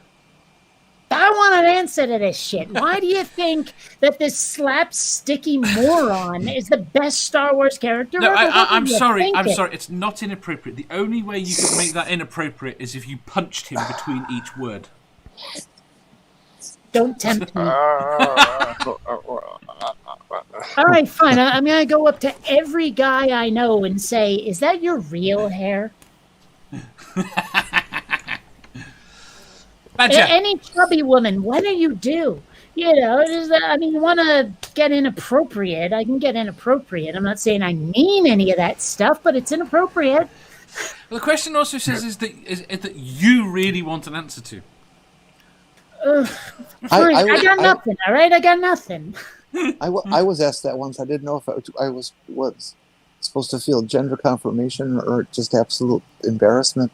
I want an answer to this shit. Why do you think that this slapsticky moron is the best Star Wars character? No, ever? I'm sorry. I'm sorry. It's not inappropriate. The only way you could make that inappropriate is if you punched him between each word. Don't tempt me. All right, fine. I mean, I go up to every guy I know and say, "Is that your real hair?" Any chubby woman, what do you do? You know, I mean, you want to get inappropriate, I can get inappropriate. I'm not saying I mean any of that stuff, but it's inappropriate. Well, the question also says is that you really want an answer to. I got nothing, all right? I got nothing. I was asked that once. I didn't know if I was supposed to feel gender confirmation or just absolute embarrassment.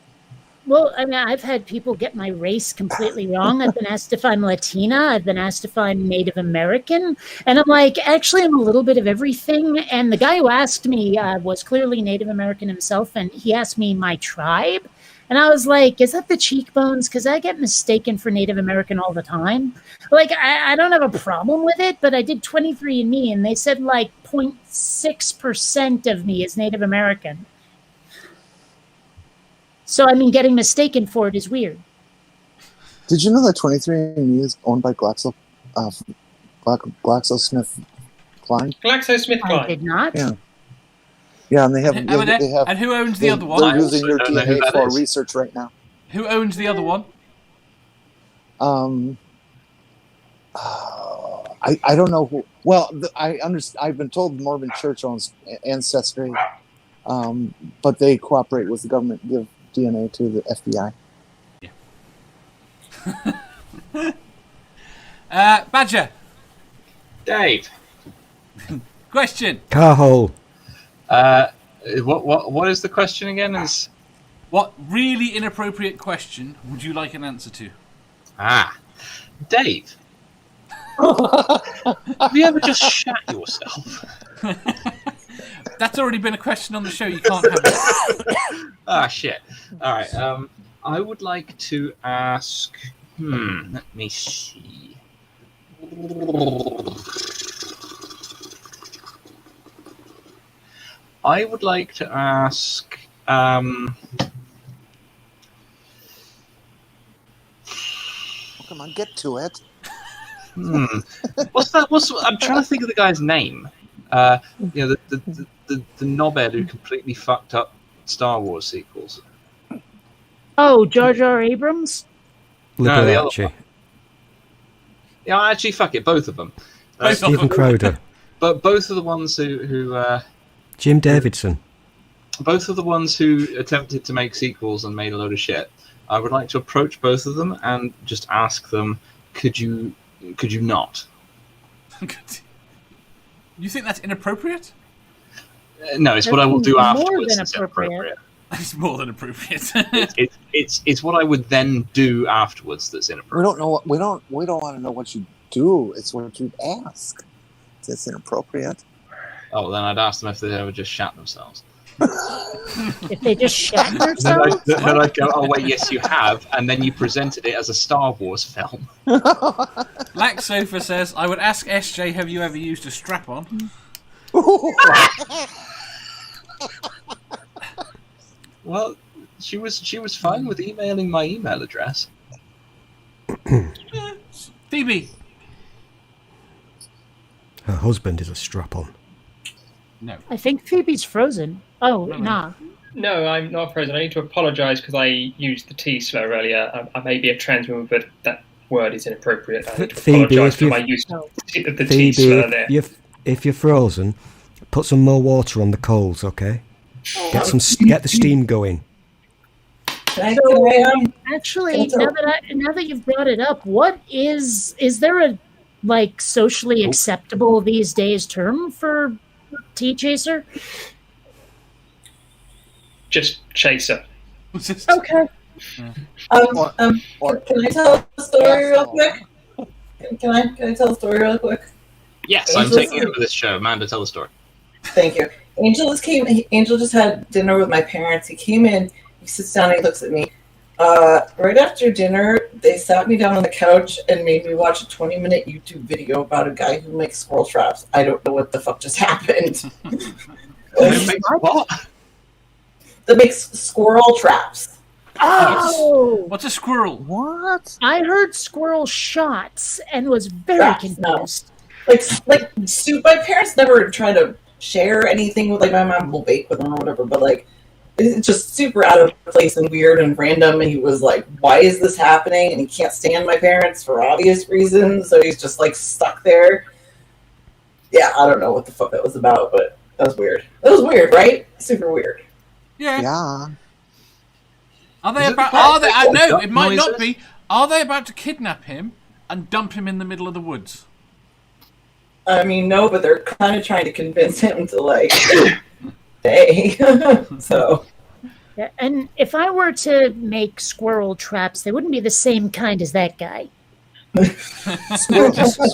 Well, I mean, I've had people get my race completely wrong. I've been asked if I'm Latina. I've been asked if I'm Native American. And I'm like, actually, I'm a little bit of everything. And the guy who asked me was clearly Native American himself. And he asked me my tribe. And I was like, is that the cheekbones? Because I get mistaken for Native American all the time. Like, I don't have a problem with it, but I did 23andMe, and they said like 0.6% of me is Native American. So, I mean, getting mistaken for it is weird. Did you know that 23andMe is owned by GlaxoSmithKline? GlaxoSmithKline. I did not. Yeah, and they have. And who owns the other one? They're using your DNA for research right now. Who owns the other one? I don't know who. Well, I understand. I've been told Mormon Church owns Ancestry, but they cooperate with the government, give DNA to the FBI. Yeah. Badger. Dave. Question. Carhole. What is the question again? What really inappropriate question would you like an answer to? Dave. Have you ever just shat yourself? That's already been a question on the show. You can't have it. Shit. All right. I would like to ask. Let me see. I would like to ask. Come on, get to it. What's that? I'm trying to think of the guy's name. The knobhead who completely fucked up Star Wars sequels. Oh, Jar Jar Abrams? No, the other one. Yeah, actually, fuck it, both of them. Stephen Crowder. But both of the ones who Jim Davidson. Both of the ones who attempted to make sequels and made a load of shit. I would like to approach both of them and just ask them, could you not? You think that's inappropriate? No, it's what I will do afterwards. It's inappropriate. It's more than appropriate. it's what I would then do afterwards that's inappropriate. We don't know what we don't want to know what you do. It's what you ask. It's inappropriate. Oh, then I'd ask them if they ever just shat themselves. If they just shat themselves? Then I'd go, oh wait, yes you have, and then you presented it as a Star Wars film. Black Sofa says, I would ask SJ, have you ever used a strap-on? Well, she was fine with emailing my email address. Phoebe. Her husband is a strap-on. No. I think Phoebe's frozen. Oh, nah. No, I'm not frozen. I need to apologise because I used the T slur earlier. I may be a trans woman, but that word is inappropriate. I need to Phoebe, apologise for my use of the T slur there. If you're frozen, put some more water on the coals, okay? Get the steam going. Actually, now that you've brought it up, what is there a like socially acceptable these days term for tea chaser? Just chaser. Okay. Can I tell a story real quick? Can I tell a story real quick? Yes, I'm taking over this show. Amanda, tell the story. Thank you. Angel just had dinner with my parents. He came in, he sits down, and he looks at me. Right after dinner, they sat me down on the couch and made me watch a 20-minute YouTube video about a guy who makes squirrel traps. I don't know what the fuck just happened. Who makes what? That makes squirrel traps. Oh! What's a squirrel? What? I heard squirrel shots and was very confused. No. Like my parents never try to share anything with, like, my mom will bake with them or whatever, but like it's just super out of place and weird and random, and he was like, why is this happening? And he can't stand my parents for obvious reasons, so he's just like stuck there. Yeah, I don't know what the fuck that was about, but that was weird. That was weird, right? Super weird. Yeah. Yeah. Are they no, it might not be. Are they about to kidnap him and dump him in the middle of the woods? I mean, no, but they're kind of trying to convince him to, like, stay. So. Yeah, and if I were to make squirrel traps, they wouldn't be the same kind as that guy. Squirrels are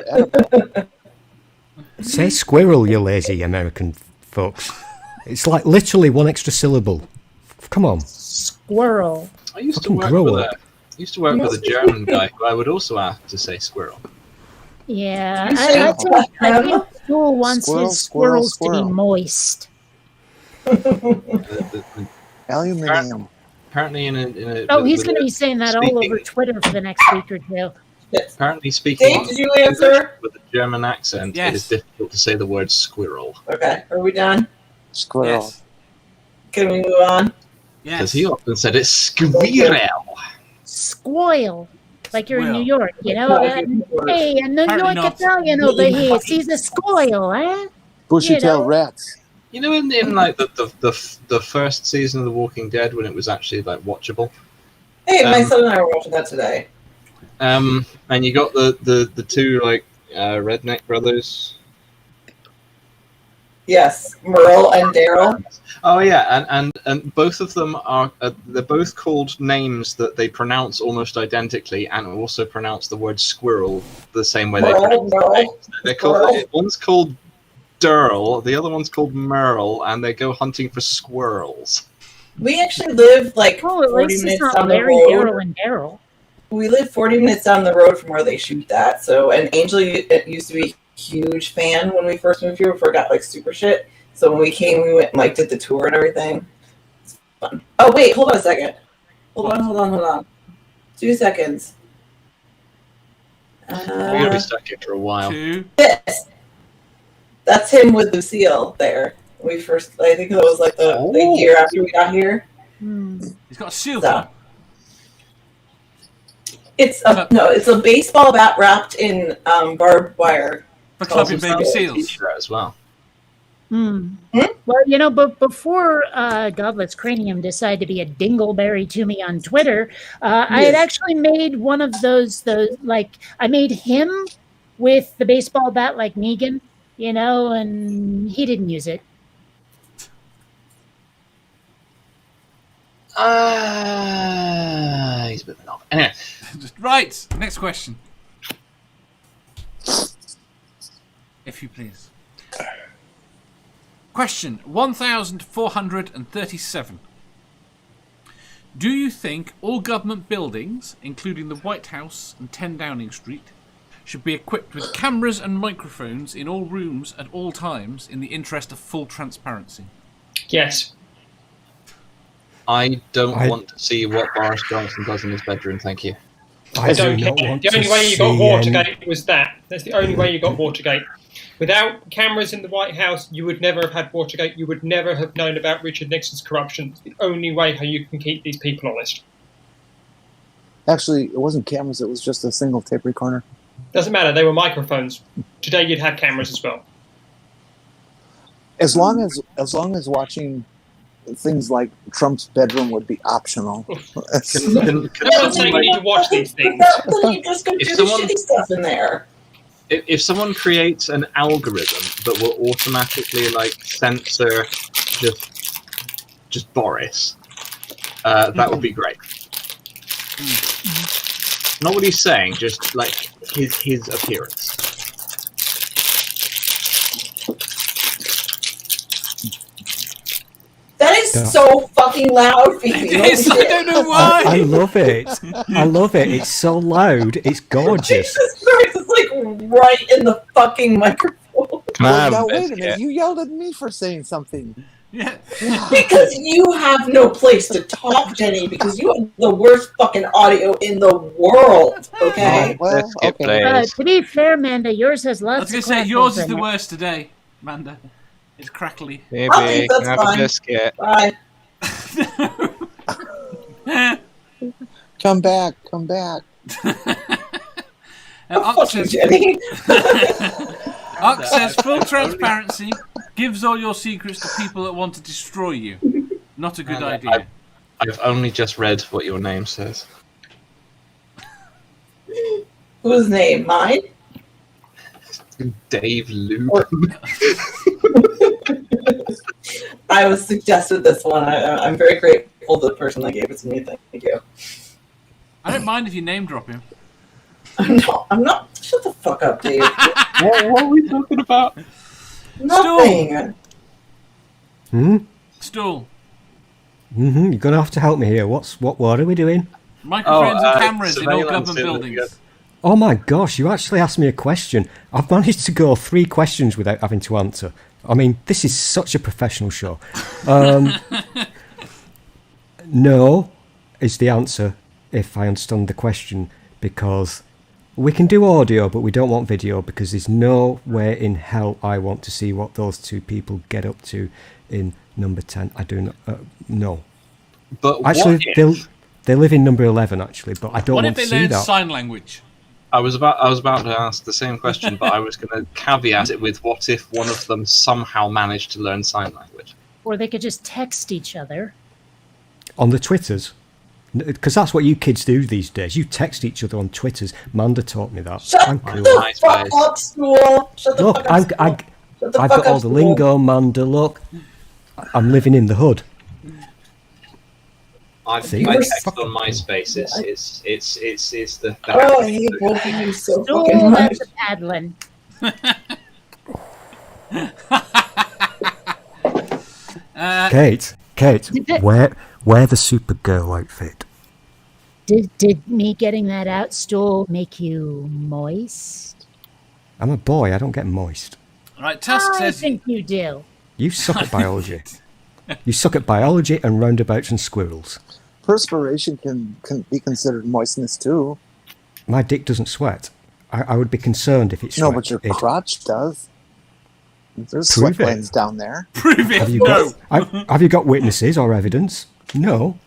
edible. Say squirrel, you lazy American folks. It's like literally one extra syllable. Come on. Squirrel. I used to Fucking work grow with up. a German guy who I would also ask to say squirrel. Yeah, I think Stool wants his squirrels to be moist. Aluminium. Apparently in a Oh, he's going to be saying that all over Twitter for the next week or two. Apparently speaking Dave, did you answer? with a German accent, Yes. it is difficult to say the word squirrel. Okay, are we done? Squirrel. Yes. Can we move on? Because Yes. he often said it's squirrel. Squoil. Like you're in Squirrel. New York, you know? Hey, a New Apparently York not. Italian over here sees a squoil, eh? Bushy-tailed rats. You know, in like the first season of The Walking Dead, when it was actually like watchable, Hey, my son and I were watching that today. and you got the two like redneck brothers. Yes, Merle and Daryl. Oh yeah, and both of them are they're both called names that they pronounce almost identically, and also pronounce the word squirrel the same way they pronounce the names. They're called, one's called Durl, the other one's called Merle, and they go hunting for squirrels. We actually live like Oh, at 40 least it's minutes not down the Larry, road. Daryl, and Daryl. We live 40 minutes down the road from where they shoot that. So, and Angel used to be a huge fan when we first moved here before it got like super shit. So when we came, we went and like did the tour and everything. It's fun. Oh wait, hold on a second. Hold on. 2 seconds. We're gonna be stuck here for a while. This. That's him with Lucille there. We first, I think it was like the year after we got here. He's got a seal. So. It's a baseball bat wrapped in barbed wire. For clubbing baby seals. As well. Well, you know, but before Goblet's Cranium decided to be a dingleberry to me on Twitter, I had actually made one of those like I made him with the baseball bat like Negan, you know, and he didn't use it. He's a bit of an off. Anyway. Right, next question. If you please. Question 1437. Do you think all government buildings, including the White House and 10 Downing Street, should be equipped with cameras and microphones in all rooms at all times in the interest of full transparency? Yes. I don't want to see what Boris Johnson does in his bedroom, thank you. I don't care. The only way you got Watergate was that. That's the only way you got Watergate. Without cameras in the White House, you would never have had Watergate. You would never have known about Richard Nixon's corruption. It's the only way how you can keep these people honest. Actually, it wasn't cameras. It was just a single tape recorder. Doesn't matter. They were microphones. Today you'd have cameras as well. As long as watching things like Trump's bedroom would be optional. I'm not saying you need to watch these things. Then you just go do the shitty stuff in there. If someone creates an algorithm that will automatically like censor just Boris, that would be great. Not what he's saying, just like his appearance. That is so fucking loud, Phoebe. It is, I don't know why. I love it. I love it. It's so loud. It's gorgeous. Jesus Christ, it's like right in the fucking microphone. Now, wait a minute. You yelled at me for saying something. Yeah. Because you have no place to talk, Jenny, because you have the worst fucking audio in the world, okay? Well, okay. To be fair, Amanda, yours has I lots was going of to say, crackles yours is in the it. worst today, Amanda. It's crackly. I Maybe think that's have fine. a biscuit. Bye. Come back. Ox Fucking says, Jenny. Ox says, full transparency gives all your secrets to people that want to destroy you. Not a good idea. I've only just read what your name says. Whose name? Mine? Dave Luke. I was suggested this one. I'm very grateful to the person that gave it to me. Thank you. I don't mind if you name drop him. I'm not. Shut the fuck up, Dave. What are we talking about? Nothing. Stool. You're gonna have to help me here. What are we doing? Microphones and cameras in all surveillance government buildings. Oh my gosh, you actually asked me a question. I've managed to go 3 questions without having to answer. I mean, this is such a professional show. No is the answer, if I understand the question, because we can do audio, but we don't want video, because there's no way in hell I want to see what those 2 people get up to in number 10. I do not no. But actually, what if, they live in number 11, actually, but I don't What want if to they see learn that. sign language? I was about to ask the same question, but I was going to caveat it with what if one of them somehow managed to learn sign language? Or they could just text each other. On the Twitters. Because that's what you kids do these days. You text each other on Twitters. Manda taught me that. Shut I'm cool. the fuck up, Stool. Shut the Look, fuck up, Stool. Shut the I've fuck got all up, the Stool. lingo, Manda. Look, I'm living in the hood. I've See? text on MySpace. It's the Oh, I hate both of you so Stool, fucking much. that's a paddling. Kate, wear the Supergirl outfit. Did me getting that out, Stool, make you moist? I'm a boy. I don't get moist. Right, Tusk I says... think you do. You suck at biology. You suck at biology and roundabouts and squirrels. Perspiration can be considered moistness too. My dick doesn't sweat. I would be concerned if it sweat. No, but your crotch does. There's Prove sweat it. glands down there. Prove it. Have you No. have you got witnesses or evidence? No.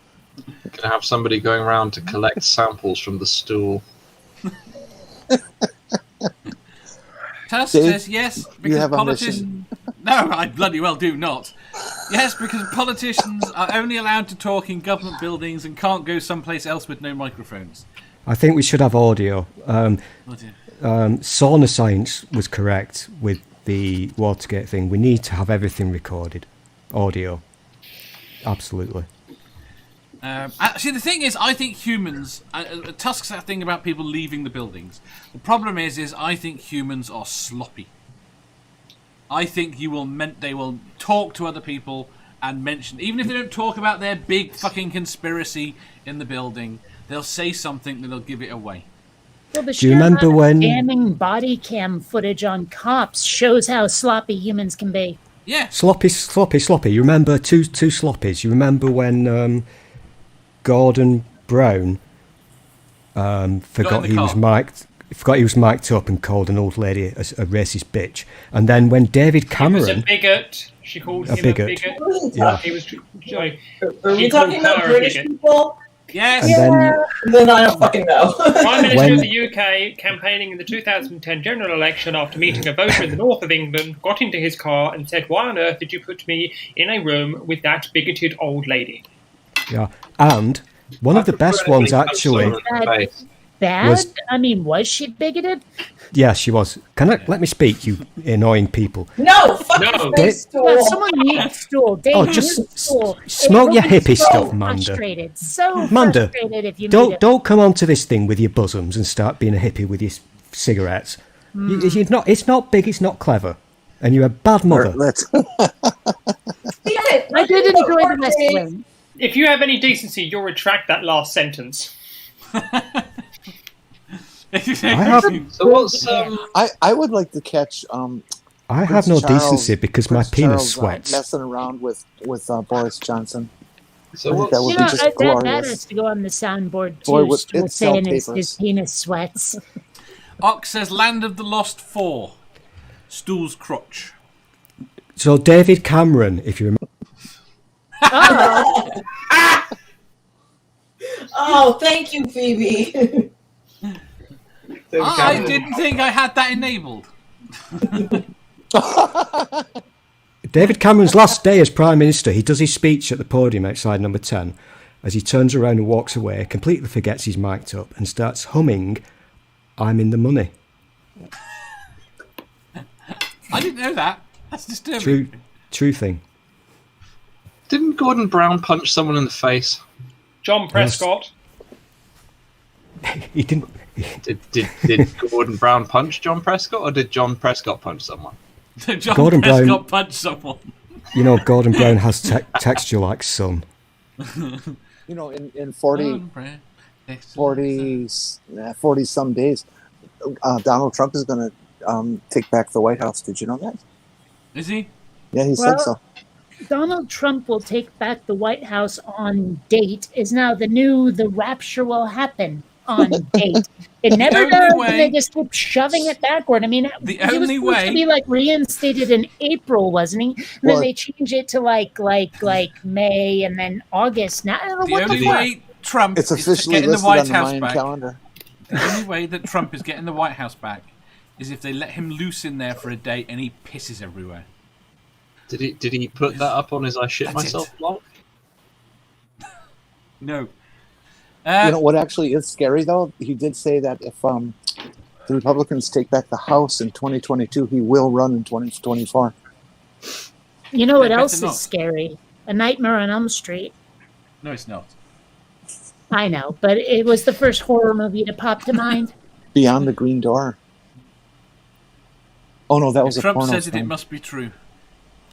Gonna have somebody going around to collect samples from the stool. Tusk Dave, says yes, you because have a politicians... No, I bloody well do not. Yes, because politicians are only allowed to talk in government buildings and can't go someplace else with no microphones. I think we should have audio. Oh dear. Sauna Science was correct with the Watergate thing. We need to have everything recorded. Audio. Absolutely. See, the thing is, I think humans... Tusk's that thing about people leaving the buildings. The problem is I think humans are sloppy. I think they will talk to other people and mention... Even if they don't talk about their big fucking conspiracy in the building, they'll say something and they'll give it away. Well, the Do you sheer remember amount of when- damning body cam footage on cops shows how sloppy humans can be. Yeah. Sloppy. You remember two sloppies? You remember when Gordon Brown forgot he was mic'd up and called an old lady a racist bitch, and then when David Cameron... He was a bigot. She called him a bigot. What are we Yeah. He was... Sorry. Are we talking about British people? Yes. And Then I don't fucking know. Prime Minister When- of the UK, campaigning in the 2010 general election after meeting a voter in the north of England, got into his car and said, "Why on earth did you put me in a room with that bigoted old lady?" yeah, and one of the best ones actually. Bad? Was- I mean, was she bigoted? Yeah, she was. Let me speak, you annoying people? No, fuck No. your face, Yeah, Stool. someone needs Stool. Dave, Oh, you just need Stool. smoke your It will be hippie so stuff, Manda. Frustrated. So Manda, frustrated if you meet it. don't come onto this thing with your bosoms and start being a hippie with your cigarettes. You're not. It's not big. It's not clever, and you're a bad mother. Let's. I did enjoy the wrestling. If you have any decency, you'll retract that last sentence. I have. So what's I would like to catch. I have Prince no Charles- decency because my Prince penis Charles, sweats. messing around with Boris Johnson. so I think what's that would You be know, just that glorious. has to go on the soundboard too. Boy, Stool it's sell saying his papers. penis sweats. Ox says Land of the Lost 4. Stool's crotch. So David Cameron, if you remember, Oh, thank you, Phoebe. I didn't think I had that enabled. David Cameron's last day as Prime Minister, he does his speech at the podium outside Number 10. As he turns around and walks away, completely forgets he's mic'd up and starts humming, "I'm in the money." I didn't know that. That's disturbing. True thing. Didn't Gordon Brown punch someone in the face? John Prescott. He didn't. Did Gordon Brown punch John Prescott, or did John Prescott punch someone? John Gordon Prescott Brown- punched someone. You know, Gordon Brown has texture like sun. You know, in 40 some days, Donald Trump is going to take back the White House. Did you know that? Is he? Yeah, he said so. Donald Trump will take back the White House on date is now the rapture will happen on date. It never only does, way- and they just keep shoving it backward. I mean, The he was only supposed way- to be like reinstated in April, wasn't he? And Well- then they change it to like May and then August. Now, I don't know The what only the fuck. way Trump It's is officially getting the listed White on the House Mayan back. calendar. The only way that Trump is getting the White House back is if they let him loose in there for a day and he pisses everywhere. Did he put that up on his "I shit That's myself" it. blog? No. You know what actually is scary though? He did say that if the Republicans take back the House in 2022, he will run in 2024. You know what Better else not. is scary? A Nightmare on Elm Street. No, it's not. I know, but it was the first horror movie to pop to mind. Beyond the Green Door. Oh no, that was If Trump a porno says it, it film. must be true.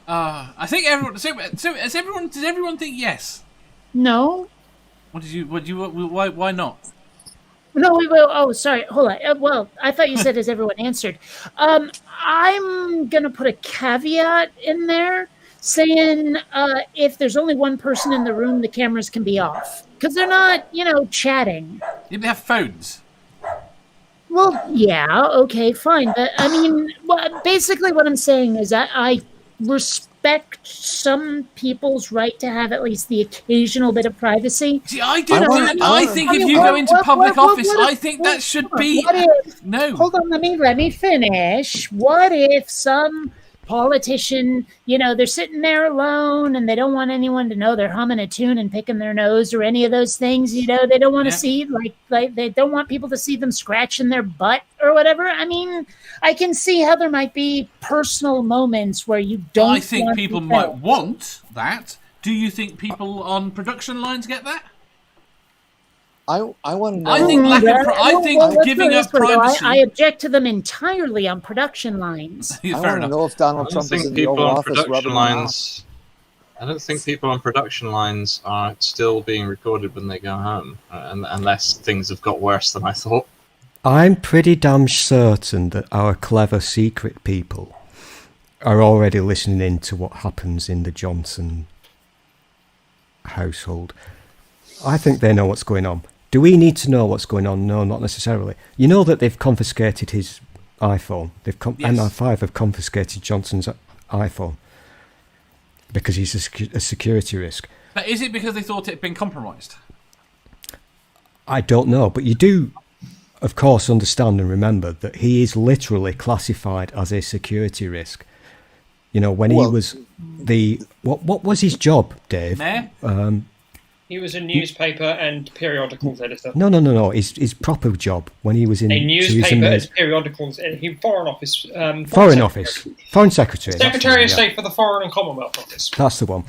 I think everyone. So does everyone think yes? No, Why not? no, we will. Oh, sorry. Hold on. Well, I thought you said, has everyone answered? I'm going to put a caveat in there saying if there's only one person in the room, the cameras can be off. Because they're not, chatting. They have phones. Well, yeah, okay, fine. But, I mean, basically what I'm saying is I respect some people's right to have at least the occasional bit of privacy. See, I think I if mean, you go into public office, what if- I think that should be What if, no. hold on, let me finish. What if some politician, they're sitting there alone and they don't want anyone to know they're humming a tune and picking their nose or any of those things, they don't want to see like they don't want people to see them scratching their butt or whatever. I mean, I can see how there might be personal moments where you don't I think want people to might know. want that. Do you think people on production lines get that? I want to know. I think Let's giving put it up this way, though. privacy. I object to them entirely on production lines. I Fair want to enough. know if Donald I don't Trump is think in the people Oval on Office rubbing production them off. lines. I don't think people on production lines are still being recorded when they go home, unless things have got worse than I thought. I'm pretty damn certain that our clever secret people are already listening in to what happens in the Johnson household. I think they know what's going on. Do we need to know what's going on? No, not necessarily. You know that they've confiscated his iPhone. Yes. MI5 have confiscated Johnson's iPhone because he's a security risk. But is it because they thought it had been compromised? I don't know, but you do, of course, understand and remember that he is literally classified as a security risk. You know, when he was what was his job, Dave? Mayor? He was a newspaper and periodicals editor. No. His proper job when he was in a newspaper and periodicals. Foreign Office. Foreign Secretary. Secretary of State for the Foreign and Commonwealth Office. That's the one.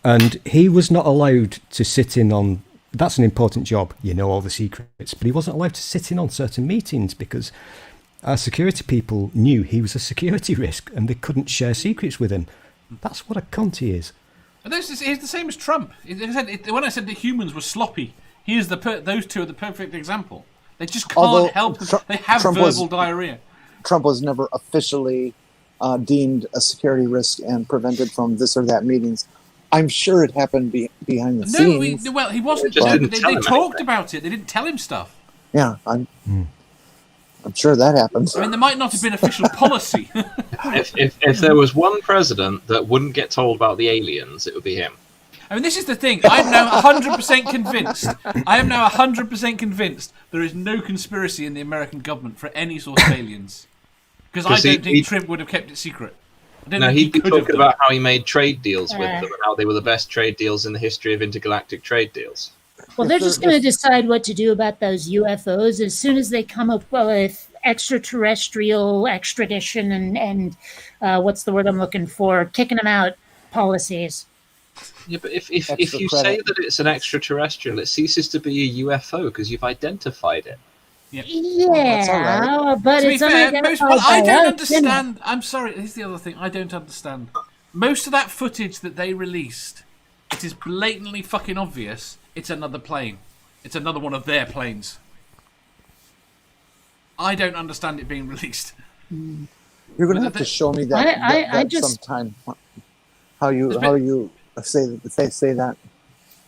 And he was not allowed to sit in on. That's an important job, you know all the secrets, but he wasn't allowed to sit in on certain meetings because our security people knew he was a security risk and they couldn't share secrets with him. That's what a cunt he is. And he's the same as Trump. When I said that humans were sloppy, those two are the perfect example. They just can't help. They have verbal diarrhea. Trump was never officially deemed a security risk and prevented from this or that meetings. I'm sure it happened behind the scenes. Well, he wasn't. They talked about it. They didn't tell him stuff. Yeah, I'm sure that happens. I mean, there might not have been official policy. if there was one president that wouldn't get told about the aliens, it would be him. I mean, this is the thing. I'm now 100% convinced. I am now 100% convinced there is no conspiracy in the American government for any sort of aliens. Because I don't think Trump would have kept it secret. No, he'd be talking about how he made trade deals with them and how they were the best trade deals in the history of intergalactic trade deals. Well, they're just going to decide what to do about those UFOs as soon as they come up with extraterrestrial extradition and what's the word I'm looking for? Kicking them out policies. Yeah, but if you say that it's an extraterrestrial, it ceases to be a UFO because you've identified it. Yeah, but it's unidentified. I don't understand. I'm sorry. Here's the other thing. I don't understand. Most of that footage that they released, it is blatantly fucking obvious. It's another plane. It's another one of their planes. I don't understand it being released. You're going to have to show me that sometime. How you say that?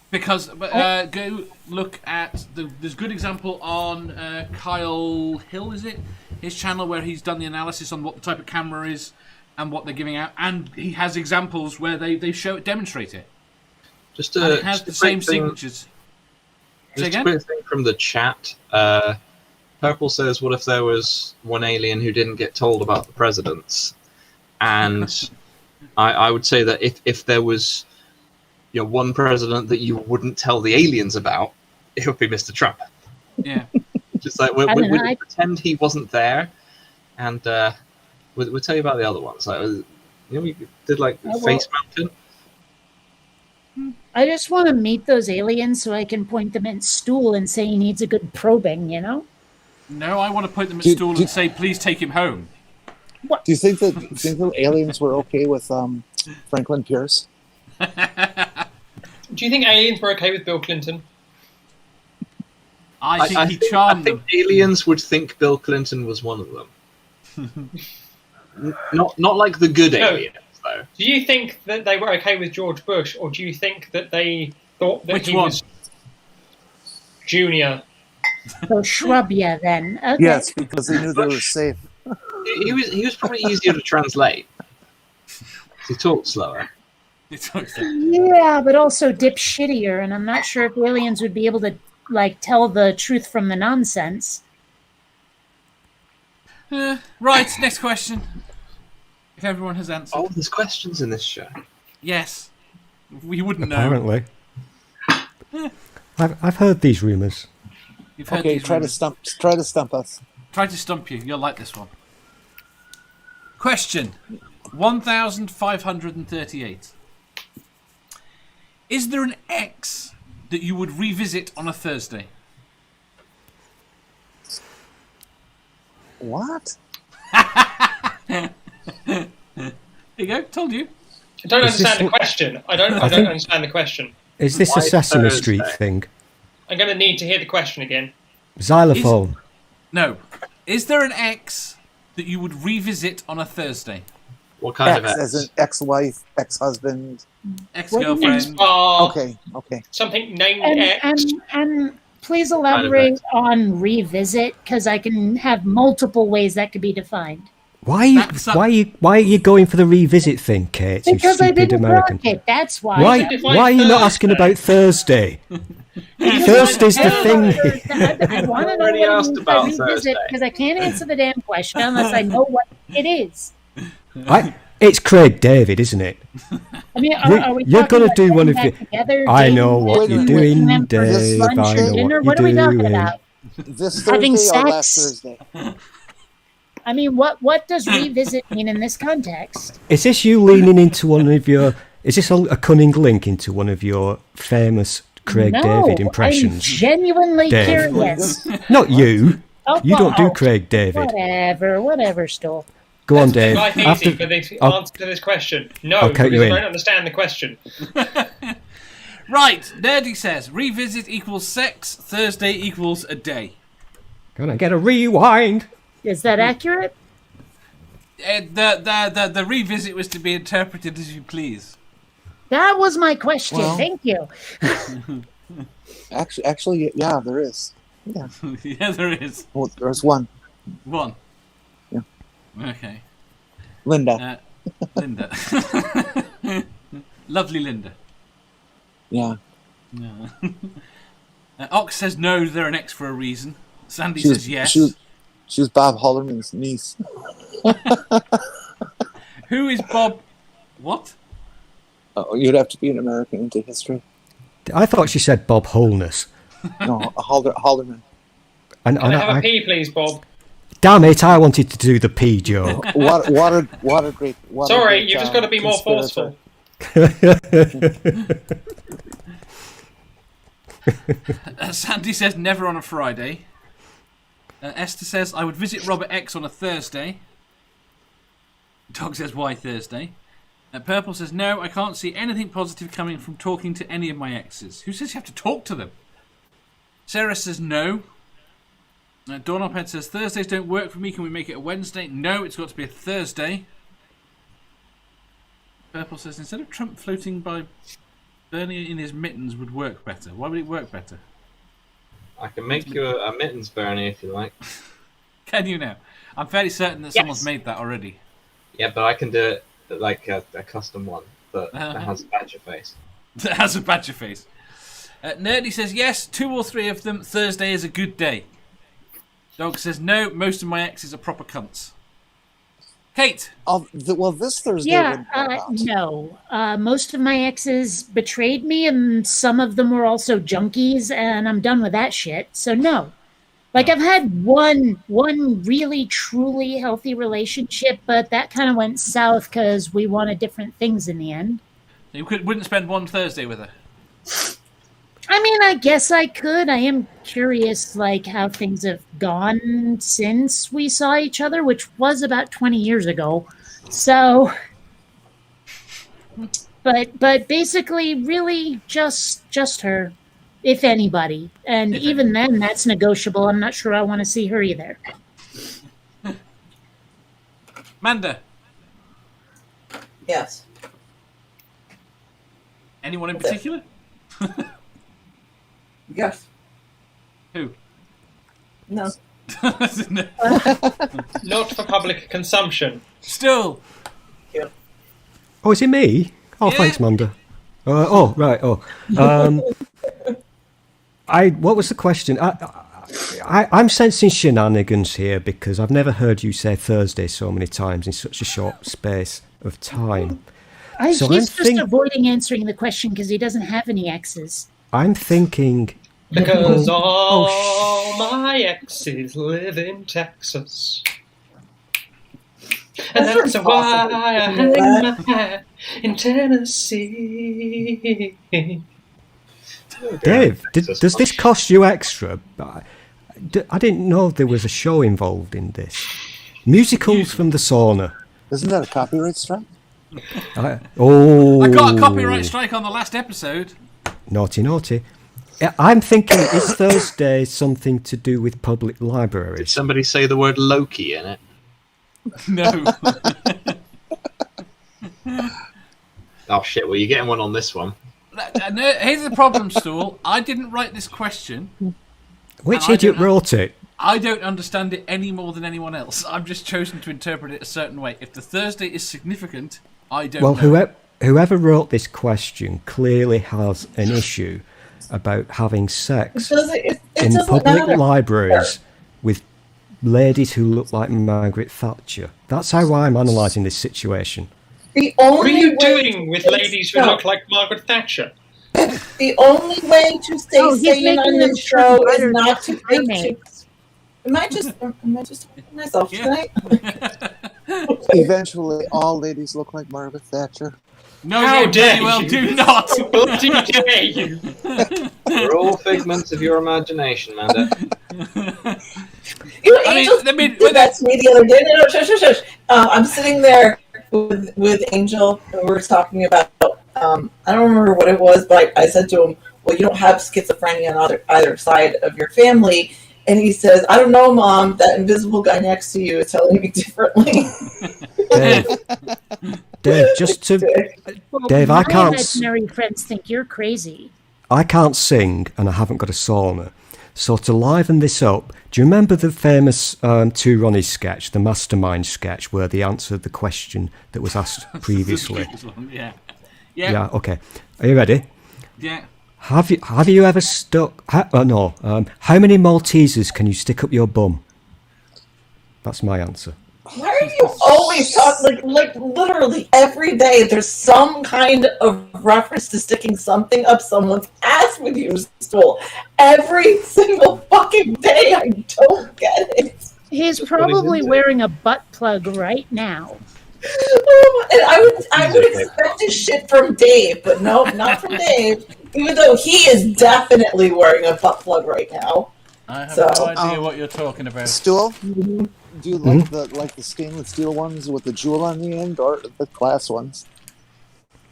Because go look at there's a good example on Kyle Hill, is it? His channel where he's done the analysis on what the type of camera is and what they're giving out, and he has examples where they demonstrate it. It has the same signatures. Just a quick thing from the chat. Purple says, "What if there was one alien who didn't get told about the presidents?" And I would say that if there was one president that you wouldn't tell the aliens about, it would be Mr. Trump. Yeah. Just like we'll pretend he wasn't there, and we'll tell you about the other ones. Like we did Face Mountain. I just want to meet those aliens so I can point them at Stool and say he needs a good probing. No, I want to point them at Stool and say, please take him home. What? Do you think that the aliens were okay with Franklin Pierce? Do you think aliens were okay with Bill Clinton? I think he charmed them. I think aliens would think Bill Clinton was one of them. not like the good aliens, though. Do you think that they were okay with George Bush, or do you think that they thought that he was Junior? So shrub you then. Okay. Yes, because they knew they were safe. He was probably easier to translate. He talked slower. Yeah, but also dipshittier, and I'm not sure if aliens would be able to tell the truth from the nonsense. Right, next question. If everyone has answered. Oh, there's questions in this show. Yes. We wouldn't know. Apparently. I've heard these rumours. Okay, try to stump us. Try to stump you. You'll like this one. Question 1538. Is there an ex that you would revisit on a Thursday? What? There you go. Told you. I don't understand the question. I don't understand the question. Is this a Sesame Street thing? I'm going to need to hear the question again. Xylophone. No. Is there an ex that you would revisit on a Thursday? What kind of ex? As an ex-wife, ex-husband, ex-girlfriend. Okay. Something named X. And please elaborate on revisit, because I can have multiple ways that could be defined. Why are you going for the revisit thing, Kate? Because I didn't American. It. That's why. Why are you not asking about Thursday? Thursday's the thing. I want to know what it means by revisit because I can't answer the damn question unless I know what it is. It's Craig David, isn't it? I mean, are we you're going to do one of your... Together, I know what you're doing, Dave. I know what you're are we talking about? This Thursday or last Thursday? I mean, what does revisit mean in this context? Is this you leaning into one of your... Is this a cunning link into one of your famous Craig David impressions? I'm genuinely curious. Not you. You don't do Craig David. Whatever, Stool. Go on, Dave. It's quite easy for the answer to this question. No, because I don't understand the question. Right, Nerdy says, revisit equals sex, Thursday equals a day. Gonna get a rewind. Is that accurate? The revisit was to be interpreted as you please. That was my question. Thank you. Actually, yeah, there is. Yeah, yeah, there is. Well, there's one. One. Yeah. Okay. Linda. Linda. Lovely Linda. Yeah. Ox says no, they're an ex for a reason. Sandy says yes. She was Bob Hollerman's niece. Who is Bob? What? Oh, you'd have to be an American into history. I thought she said Bob Holness. No, Hollerman. Can I have a pee, please, Bob? Damn it! I wanted to do the pee, Joe. Water great. Sorry, you've just got to be more forceful. Sandy says never on a Friday. Esther says I would visit Robert X on a Thursday. Dog says why Thursday? Purple says no, I can't see anything positive coming from talking to any of my exes. Who says you have to talk to them? Sarah says no. Dawnophead says Thursdays don't work for me, can we make it a Wednesday? No, it's got to be a Thursday. Purple says instead of Trump floating by Bernie in his mittens would work better. Why would it work better? I can make you a mittens, Bernie, if you like. Can you now? I'm fairly certain that someone's made that already. Yeah, but I can do it like a custom one that has a badger face. That has a badger face. Nerdy says yes, 2 or 3 of them. Thursday is a good day. Dog says no, most of my exes are proper cunts. Kate. This Thursday. Yeah, no. Most of my exes betrayed me, and some of them were also junkies, and I'm done with that shit. So no. Like I've had one really truly healthy relationship, but that kind of went south because we wanted different things in the end. You wouldn't spend one Thursday with her. I mean, I guess I could. I am curious, like, how things have gone since we saw each other, which was about 20 years ago. So, but basically, really, just her, if anybody. And even then, that's negotiable. I'm not sure I want to see her either. Manda. Yes. Anyone in particular? Yes. Who? No. Not for public consumption. Still. Yeah. Oh, is it me? Oh, Yeah. thanks, Manda. Right. What was the question? I'm sensing shenanigans here because I've never heard you say Thursday so many times in such a short space of time. He's just avoiding answering the question because he doesn't have any exes. I'm thinking... Because all my exes live in Texas. And that's why I hang my hat in Tennessee. Dave, does this cost you extra? I didn't know there was a show involved in this. Musicals from the sauna. Isn't that a copyright strike? I got a copyright strike on the last episode. Naughty. I'm thinking, is Thursday something to do with public libraries? Did somebody say the word Loki in it? No. Oh shit, well you're getting one on this one. Here's the problem, Stool. I didn't write this question. Which idiot wrote it? I don't understand it any more than anyone else. I've just chosen to interpret it a certain way. If the Thursday is significant, I don't know. Well, whoever wrote this question clearly has an issue about having sex in public libraries with ladies who look like Margaret Thatcher. That's how I'm analysing this situation. What are you doing with ladies who look like Margaret Thatcher? The only way to stay sane on this show is not to take chicks. Am I just talking to myself tonight? Eventually, all ladies look like Margaret Thatcher. No, how dare you? Well, do not. Bloody dare you? We're all figments of your imagination, Amanda. Angel did that to me the other day. No, shush. I'm sitting there with Angel, and we're talking about. I don't remember what it was, but I said to him, "Well, you don't have schizophrenia on either side of your family." And he says, "I don't know, Mom. That invisible guy next to you is telling me differently." Dave, Dave, I can't. My imaginary friends think you're crazy. I can't sing, and I haven't got a sauna. So to liven this up, do you remember the famous Two Ronnies sketch, the Mastermind sketch, where they answered the question that was asked previously? Yeah. Okay. Are you ready? Yeah. Have you ever stuck? No. How many Maltesers can you stick up your bum? That's my answer. Why are you always talking like literally every day? There's some kind of reference to sticking something up someone's ass with you, Stool. Every single fucking day. I don't get it. He's probably wearing a butt plug right now. And I would expect this shit from Dave, but no, not from Dave. Even though he is definitely wearing a butt plug right now. I have no idea what you're talking about. Stool? Do you like the stainless steel ones with the jewel on the end, or the glass ones?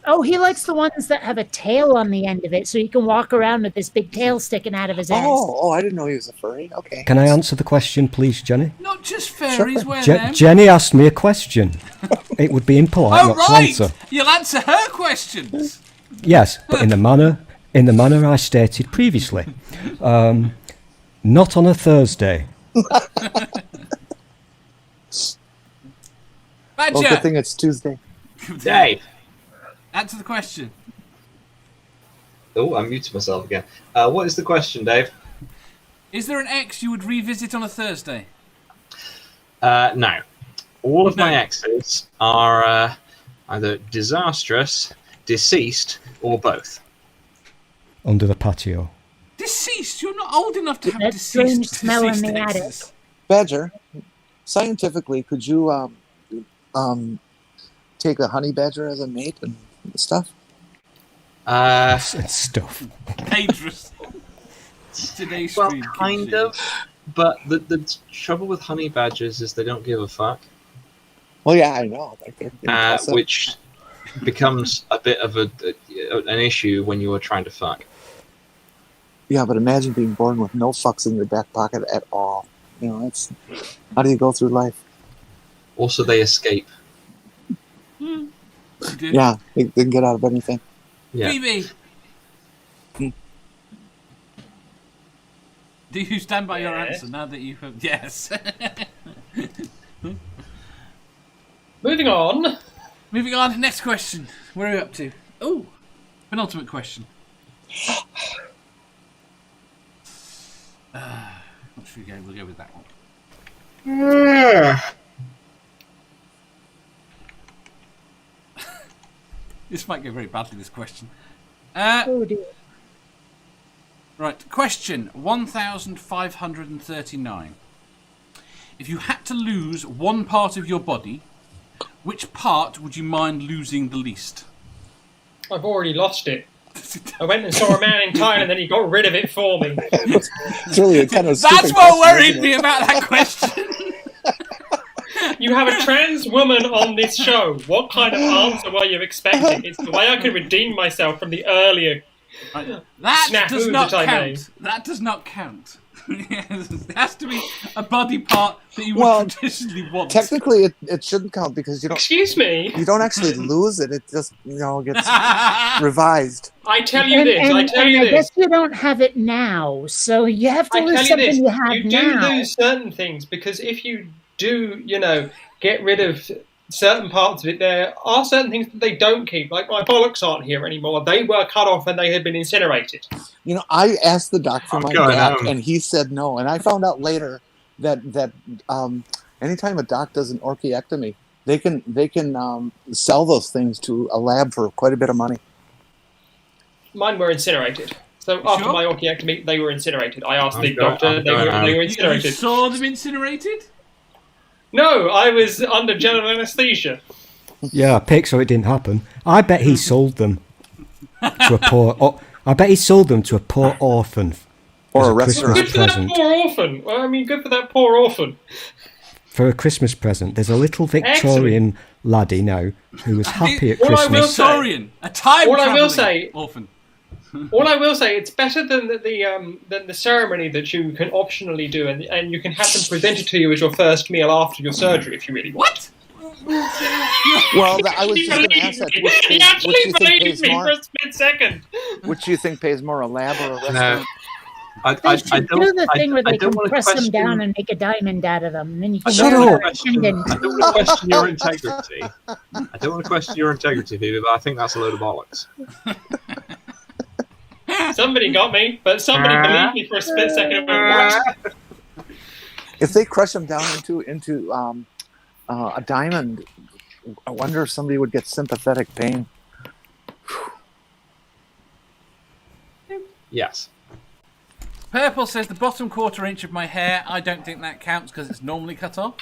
Oh, he likes the ones that have a tail on the end of it, so he can walk around with this big tail sticking out of his ass. Oh, I didn't know he was a furry. Okay. Can I answer the question, please, Jenny? Not just furries, Sure. wear them. Jenny asked me a question. It would be impolite not to answer. You'll answer her questions. Yes, but in the manner I stated previously. Not on a Thursday. Badger. Well, good thing it's Tuesday. Dave. Answer the question. Oh, I muted myself again. What is the question, Dave? Is there an ex you would revisit on a Thursday? No. All of my exes are either disastrous, deceased, or both. Under the patio. Deceased? You're not old enough to have that strange smell in the attic. exes. Badger, scientifically, could you take a honey badger as a mate and stuff? Stuff. Dangerous. Today's Well, stream, kind of. But the trouble with honey badgers is they don't give a fuck. Well, yeah, I know. Which becomes a bit of an issue when you are trying to fuck. Yeah, but imagine being born with no fucks in your back pocket at all. You know, it's how do you go through life? Also, they escape. Yeah, they can get out of anything. Yeah. Phoebe! Do you stand by your answer now that you've... Yes. Moving on. Moving on, next question. Where are we up to? Oh, penultimate question. What should we go? We'll go with that one. This might go very badly, this question. Oh dear. Right, question 1539. If you had to lose one part of your body, which part would you mind losing the least? I've already lost it. I went and saw a man in Thailand and then he got rid of it for me. It's really a kind of That's what worried me about that question. You have a trans woman on this show. What kind of answer were you expecting? It's the way I could redeem myself from the earlier That does not that I count. made. That does not count. Yes, it has to be a body part that you would traditionally want. Technically, it shouldn't count because you don't. Excuse me. You don't actually lose it. It just gets revised. I tell you this. I guess you don't have it now, so you have to lose something you have now. You do lose certain things because if you do, get rid of certain parts of it, there are certain things that they don't keep. Like my bollocks aren't here anymore. They were cut off and they had been incinerated. I asked the doc for my back, and he said no. And I found out later that anytime a doc does an orchiectomy, they can sell those things to a lab for quite a bit of money. Mine were incinerated. So after my orchiectomy, they were incinerated. I asked the doctor, they were incinerated. You saw them incinerated? No, I was under general anaesthesia. Yeah, I picked so it didn't happen. I bet he sold them to a poor. I bet he sold them to a poor orphan or a Christmas good for present. that poor orphan. Well, I mean, good for that poor orphan. For a Christmas present, there's a little Victorian laddie now who was happy at Christmas. Victorian, a time traveling orphan. All I will say, it's better than the ceremony that you can optionally do, and you can have them presented to you as your first meal after your surgery if you really want. What? Well, I was just going to ask that. He actually believed me for a split second. Which do you think pays more, a lab or a restaurant? No. I do the thing where they can press them down and make a diamond out of them, and then you can I don't want to question your integrity. I don't want to question your integrity, Phoebe, but I think that's a load of bollocks. Somebody got me, but somebody believed me for a split second. What? If they crush them down into a diamond, I wonder if somebody would get sympathetic pain. Yes. Purple says the bottom quarter inch of my hair. I don't think that counts because it's normally cut off.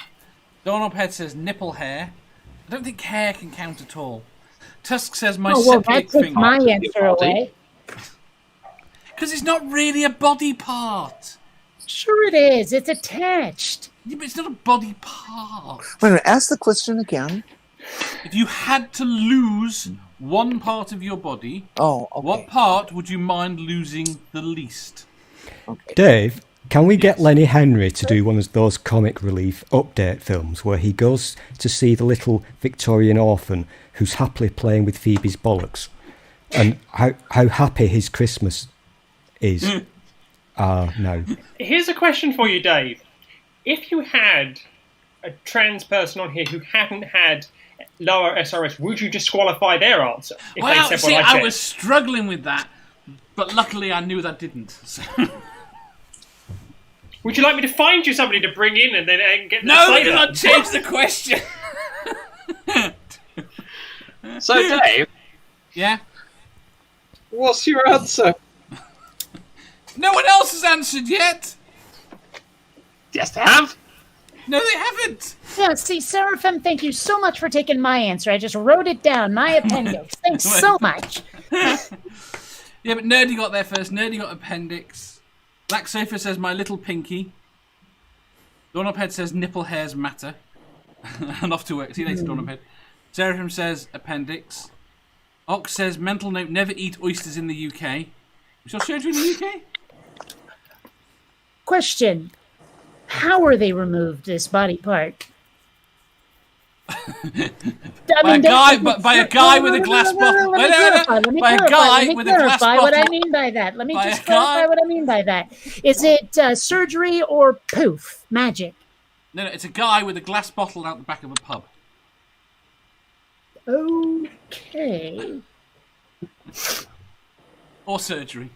Doorknobhead says nipple hair. I don't think hair can count at all. Tusk says my septic that finger. my answer away. Because it's not really a body part. Sure it is. It's attached. Yeah, but it's not a body part. Wait a minute, ask the question again. If you had to lose one part of your body, what part would you mind losing the least? Okay. Dave, can we get Lenny Henry to do one of those comic relief update films where he goes to see the little Victorian orphan who's happily playing with Phoebe's bollocks, and how happy his Christmas is? No. Here's a question for you, Dave. If you had a trans person on here who hadn't had lower SRS, would you disqualify their answer? Well, see, I was struggling with that, but luckily I knew that didn't. So. Would you like me to find you somebody to bring in and then get them No, do not change the question. So, Dave. Yeah? What's your answer? No one else has answered yet. Yes, they have. No, they haven't. Yeah, see, Seraphim, thank you so much for taking my answer. I just wrote it down, my appendix. Thanks so much. Yeah, but Nerdy got there first. Nerdy got appendix. Black Sofa says my little pinky. Doorknobhead says nipple hairs matter. And off to work. See you later, Doorknobhead. Seraphim says appendix. Ox says mental note, never eat oysters in the UK. We saw surgery in the UK? Question. How are they removed, this body part? By a guy with a glass bottle. Let me clarify what I mean by that. Let me just clarify what I mean by that. Is it surgery or poof, magic? No, it's a guy with a glass bottle out the back of a pub. Okay. Or surgery.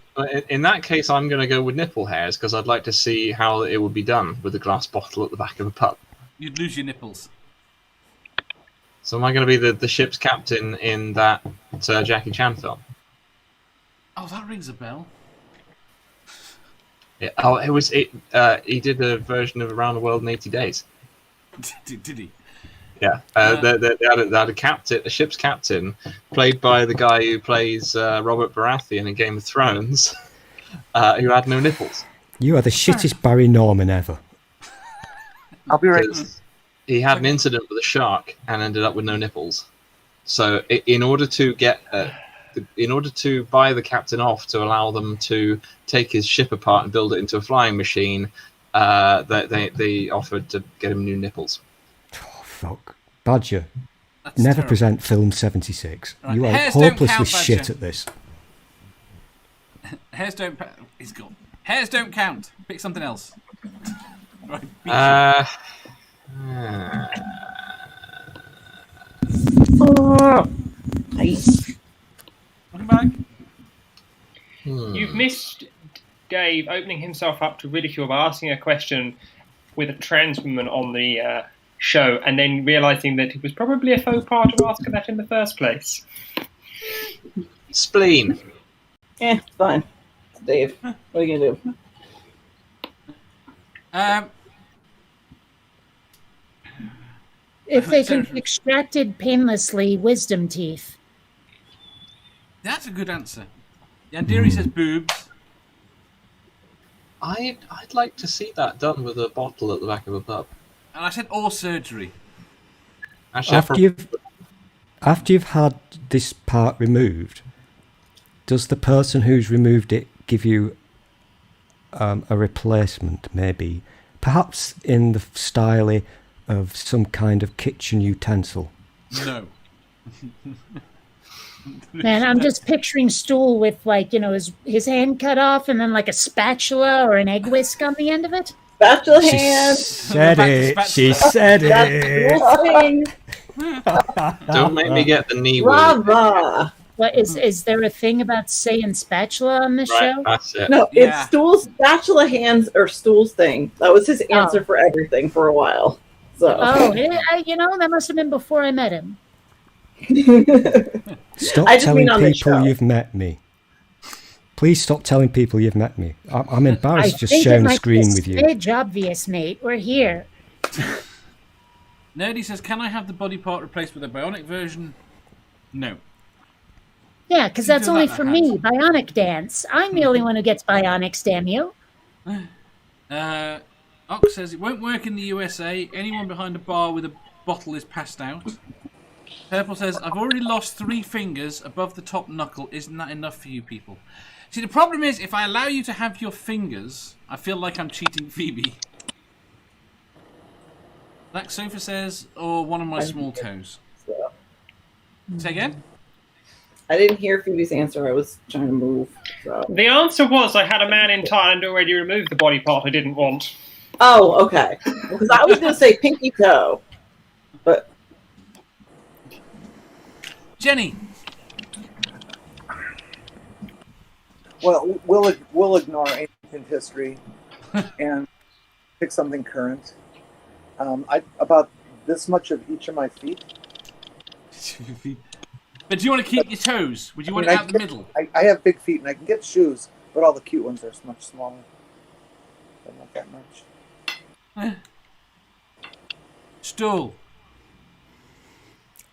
In that case, I'm going to go with nipple hairs because I'd like to see how it would be done with a glass bottle at the back of a pub. You'd lose your nipples. So am I going to be the ship's captain in that Jackie Chan film? Oh, that rings a bell. Yeah. Oh, he did a version of Around the World in 80 Days. Did he? Yeah. They had a captain, a ship's captain, played by the guy who plays Robert Baratheon in Game of Thrones, who had no nipples. You are the shittest Barry Norman ever. I'll be right. He had an incident with a shark and ended up with no nipples. So in order to get in order to buy the captain off to allow them to take his ship apart and build it into a flying machine, they offered to get him new nipples. Oh, fuck. Badger, That's never terrible. present film 76. Right, You are hairs don't hopelessly count, shit Badger. at this. Hairs don't. He's gone. Hairs don't count. Pick something else. Right. beat Nice. Welcome back. You've missed Dave opening himself up to ridicule by asking a question with a trans woman on the show, and then realising that it was probably a faux pas to ask her that in the first place. Spleen. It's fine. It's Dave. What are you gonna do? If they can be extracted painlessly, wisdom teeth. That's a good answer. Yandiri says boobs. I'd like to see that done with a bottle at the back of a pub. And I said all surgery. Actually, After you've had this part removed, does the person who's removed it give you a replacement, maybe? Perhaps in the style of some kind of kitchen utensil? No. Man, I'm just picturing Stool with, like, you know, his hand cut off and then like a spatula or an egg whisk on the end of it. Spatula She hand. said Back to it. spatula. She said it. don't make me get the knee word. Brava. What is there a thing about saying spatula on this Right, show? that's it. No, Yeah. it's Stool's spatula hands or Stool's thing. That was his answer for everything for a while. So Oh, you know, that must have been before I met him. Stop I just telling mean on the people show. you've met me. Please stop telling people you've met me. I'm I embarrassed just think it sharing the might be screen with you. smidge obvious, mate. We're here. Nerdy says, can I have the body part replaced with a bionic version? No. Yeah, because You that's do only that, for Hans. me. Bionic dance. I'm the only one who gets bionics, damn you. Ox says, it won't work in the USA. Anyone behind a bar with a bottle is passed out. Purple says, I've already lost 3 fingers above the top knuckle. Isn't that enough for you people? See, the problem is, if I allow you to have your fingers, I feel like I'm cheating Phoebe. Black Sofa says, or one of my small toes. So, Say again? I didn't hear Phoebe's answer. I was trying to move. So. The answer was I had a man in Thailand already removed the body part I didn't want. Oh, okay. Because I was going to say pinky toe, but Jenny. Well, we'll ignore ancient history and pick something current. About this much of each of my feet. But do you want to keep your toes? Would you want I it mean, out the middle? I have big feet and I can get shoes, but all the cute ones are much smaller. But not that much. Stool.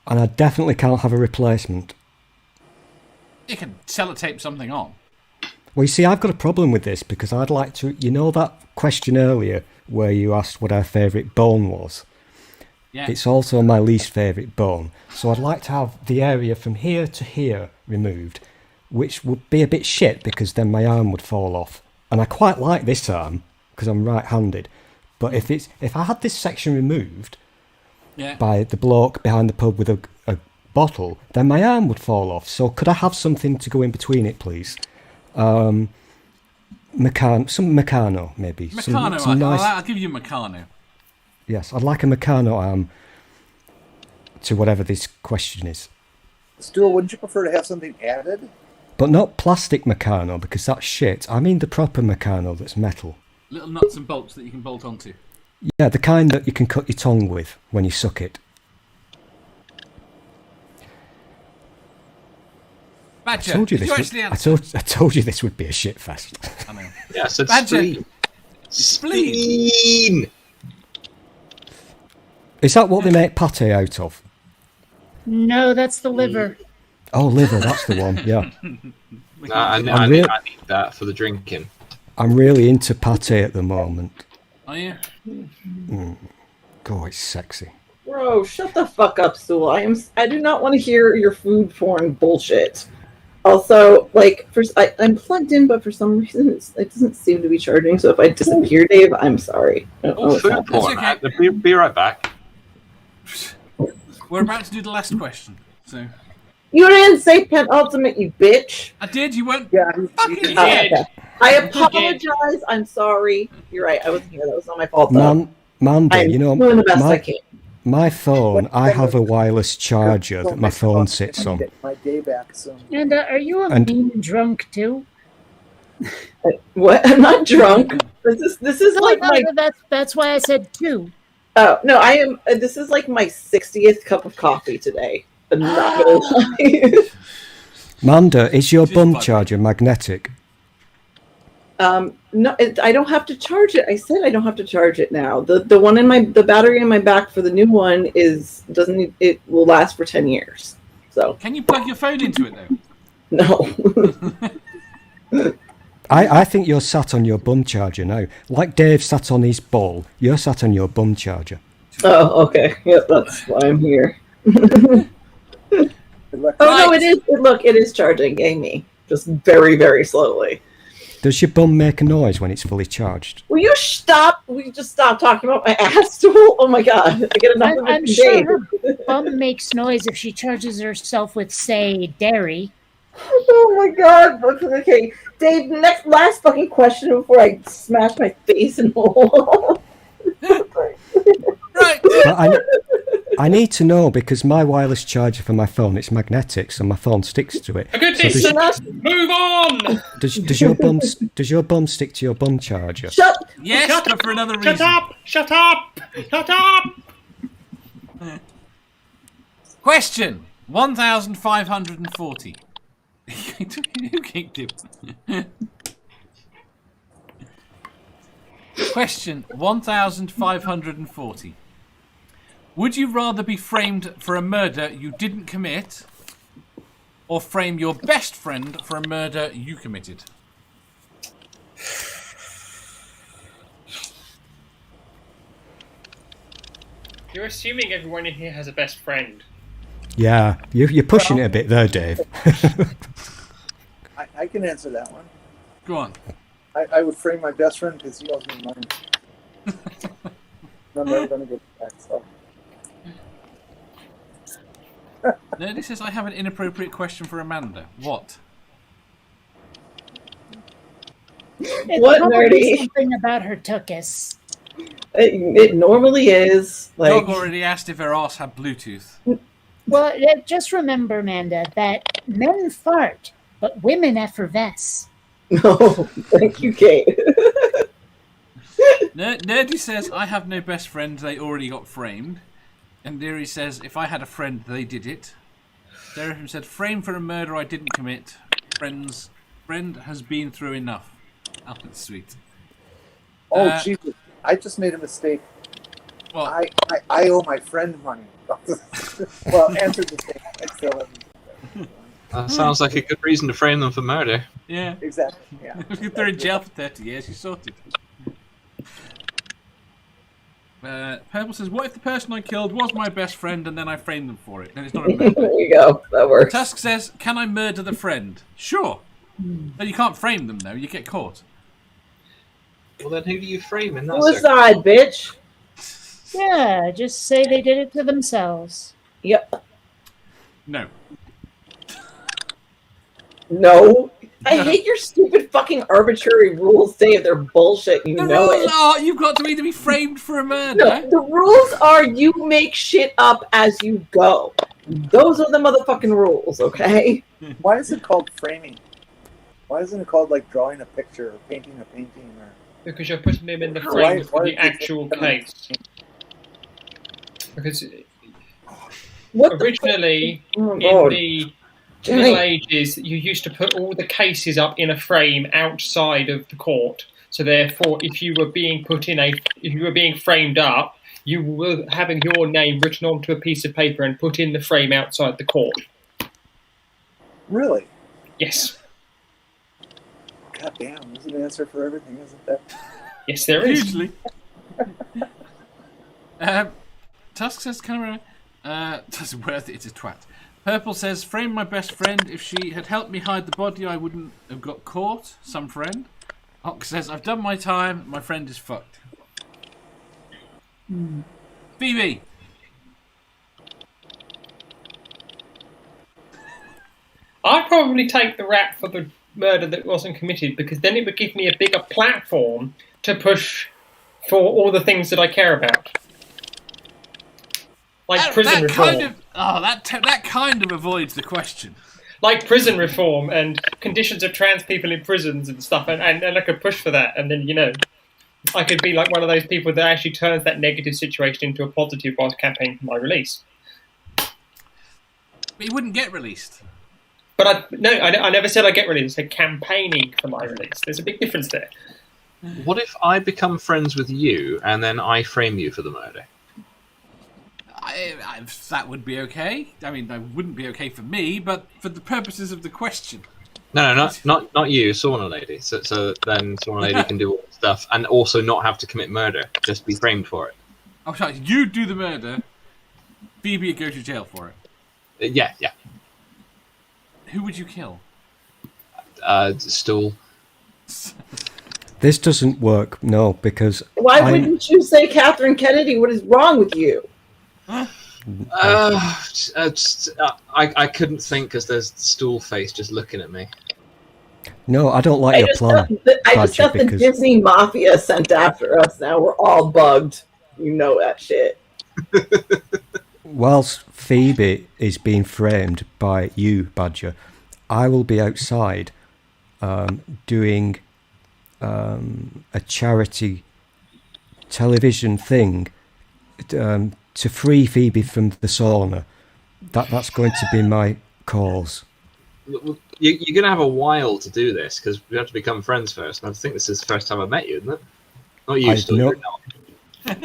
And I definitely can't have a replacement. You can sellotape something on. Well, you see, I've got a problem with this because I'd like to... You know that question earlier where you asked what our favourite bone was? Yeah. It's also my least favourite bone. So I'd like to have the area from here to here removed, which would be a bit shit because then my arm would fall off. And I quite like this arm because I'm right-handed. But if I had this section removed Yeah. by the bloke behind the pub with a bottle, then my arm would fall off. So could I have something to go in between it, please? Some Meccano, maybe. Meccano. Some nice... I'll give you Meccano. Yes, I'd like a Meccano arm to whatever this question is. Stool, wouldn't you prefer to have something added? But not plastic Meccano, because that's shit. I mean the proper Meccano that's metal. Little nuts and bolts that you can bolt onto. Yeah, the kind that you can cut your tongue with when you suck it. Badger, I told you did this. you actually I answer? told you this would be a shit fest. I know. Yeah, I said Badger. spleen. Spleen. Spleen. Is that what they make pate out of? No, that's the liver. Oh, liver, that's the one, yeah. I I'm need that for the drinking. I'm really into pate at the moment. Are you? God, it's sexy. bro, shut the fuck up, Stool. I do not want to hear your food porn bullshit. Also, like, I'm plugged in, but for some reason it doesn't seem to be charging. So if I disappear, Dave, I'm sorry. I don't know what's food happening. porn. Okay. Be right back. We're about to do the last question. So You didn't say penultimate, you bitch. I did. You weren't. Yeah, Fucking You idiot. did. I apologize. I'm sorry. You're right. I wasn't here. That was not my fault. Manda, I'm doing the best I can. my phone, I have a wireless charger that my phone sits on. My day back soon. And are you a mean drunk too? What? I'm not drunk. This is like my. That's why I said two. Oh no, I am. This is like my 60th cup of coffee today. I'm not gonna lie. Manda, is your bum charger magnetic? No, I don't have to charge it. I said I don't have to charge it now. The one in the battery in my back for the new one it will last for 10 years. So Can you plug your phone into it though? no. I think you're sat on your bum charger now. Like Dave sat on his ball, you're sat on your bum charger. Oh, okay. Yep, that's why I'm here. No, it is. Look, it is charging, Amy. Just very, very slowly. Does your bum make a noise when it's fully charged? Will you stop? Will you just stop talking about my ass stool? Oh my god, I get enough of it I'm today. sure her bum makes noise if she charges herself with, say, dairy. Oh my god. Okay, Dave. Last fucking question before I smash my face in the wall. Right. But I need to know because my wireless charger for my phone, it's magnetic, so my phone sticks to it. For goodness sake, move on! Does your bum stick to your bum charger? Yes, Shut but up! for another reason. Shut up! Shut up! Question 1540. Who kicked him? Question 1540. Would you rather be framed for a murder you didn't commit, or frame your best friend for a murder you committed? You're assuming everyone in here has a best friend. Yeah, you're pushing it a bit there, Dave. I can answer that one. Go on. I would frame my best friend because he owes me money. I'm never going to get it back, so. Nerdy says, I have an inappropriate question for Amanda. What? It's What, probably Nerdy? something about her tuchus. It normally is. Like, Dog already asked if her ass had Bluetooth. Well, just remember, Amanda, that men fart, but women effervesce. no, thank you, Kate. Nerdy says, I have no best friend, they already got framed. And Deary says, if I had a friend, they did it. Derek said, framed for a murder I didn't commit. Friend has been through enough. Oh, that's sweet. Oh, Jesus. I just made a mistake. What? I owe my friend money. Well, answer the thing. That sounds like a good reason to frame them for murder. Yeah. Exactly. Yeah. If they're in jail for 30 years, you're sorted. Purple says, what if the person I killed was my best friend and then I framed them for it? Then it's not a murder. There you go. That works. Tusk says, can I murder the friend? Sure. But you can't frame them, though. You get caught. Well, then who do you frame in that Suicide, bitch. Yeah, just say they did it to themselves. Yep. No. No. I hate your stupid fucking arbitrary rules, Dave. They're bullshit. You The know rules it. are you've got to either be framed for a murder. No, the rules are you make shit up as you go. Those are the motherfucking rules, okay? Why is it called framing? Why isn't it called like drawing a picture or painting a painting? Or Because you're putting them in the Why- frame for why the is it actual framing? case. Because What originally, Oh, in God. the Jimmy. Middle Ages, you used to put all the cases up in a frame outside of the court. So therefore, if you were being framed up, you were having your name written onto a piece of paper and put in the frame outside the court. really? Yes. God damn, there's an answer for everything, isn't there? Yes, there is. Usually. Tusk says, can I remember? That's worth it. It's a twat. Purple says, frame my best friend. If she had helped me hide the body, I wouldn't have got caught. Some friend. Ox says, I've done my time. My friend is fucked. Phoebe. I'd probably take the rap for the murder that wasn't committed, because then it would give me a bigger platform to push for all the things that I care about. Like prison reform. That kind of avoids the question. Like prison reform and conditions of trans people in prisons and stuff, and I could push for that, and then, I could be like one of those people that actually turns that negative situation into a positive whilst campaigning for my release. But you wouldn't get released. But I never said I get released. I said campaigning for my release. There's a big difference there. What if I become friends with you and then I frame you for the murder? That would be okay. I mean, that wouldn't be okay for me, but for the purposes of the question. No, not you, Sauna Lady. So then Sauna Lady can do all the stuff and also not have to commit murder. Just be framed for it. Oh, sorry. You do the murder. Phoebe would go to jail for it. Yeah. Who would you kill? Stool. This doesn't work, no, because... Why wouldn't you say Catherine Kennedy? What is wrong with you? I couldn't think because there's Stool face just looking at me. No, I don't like your plan. I just got the Disney Mafia sent after us now. We're all bugged. You know that shit. Whilst Phoebe is being framed by you, Badger, I will be outside doing a charity television thing to free Phoebe from the sauna. That's going to be my cause. You're going to have a while to do this because we have to become friends first. And I think this is the first time I met you, isn't it? Not you, Stool.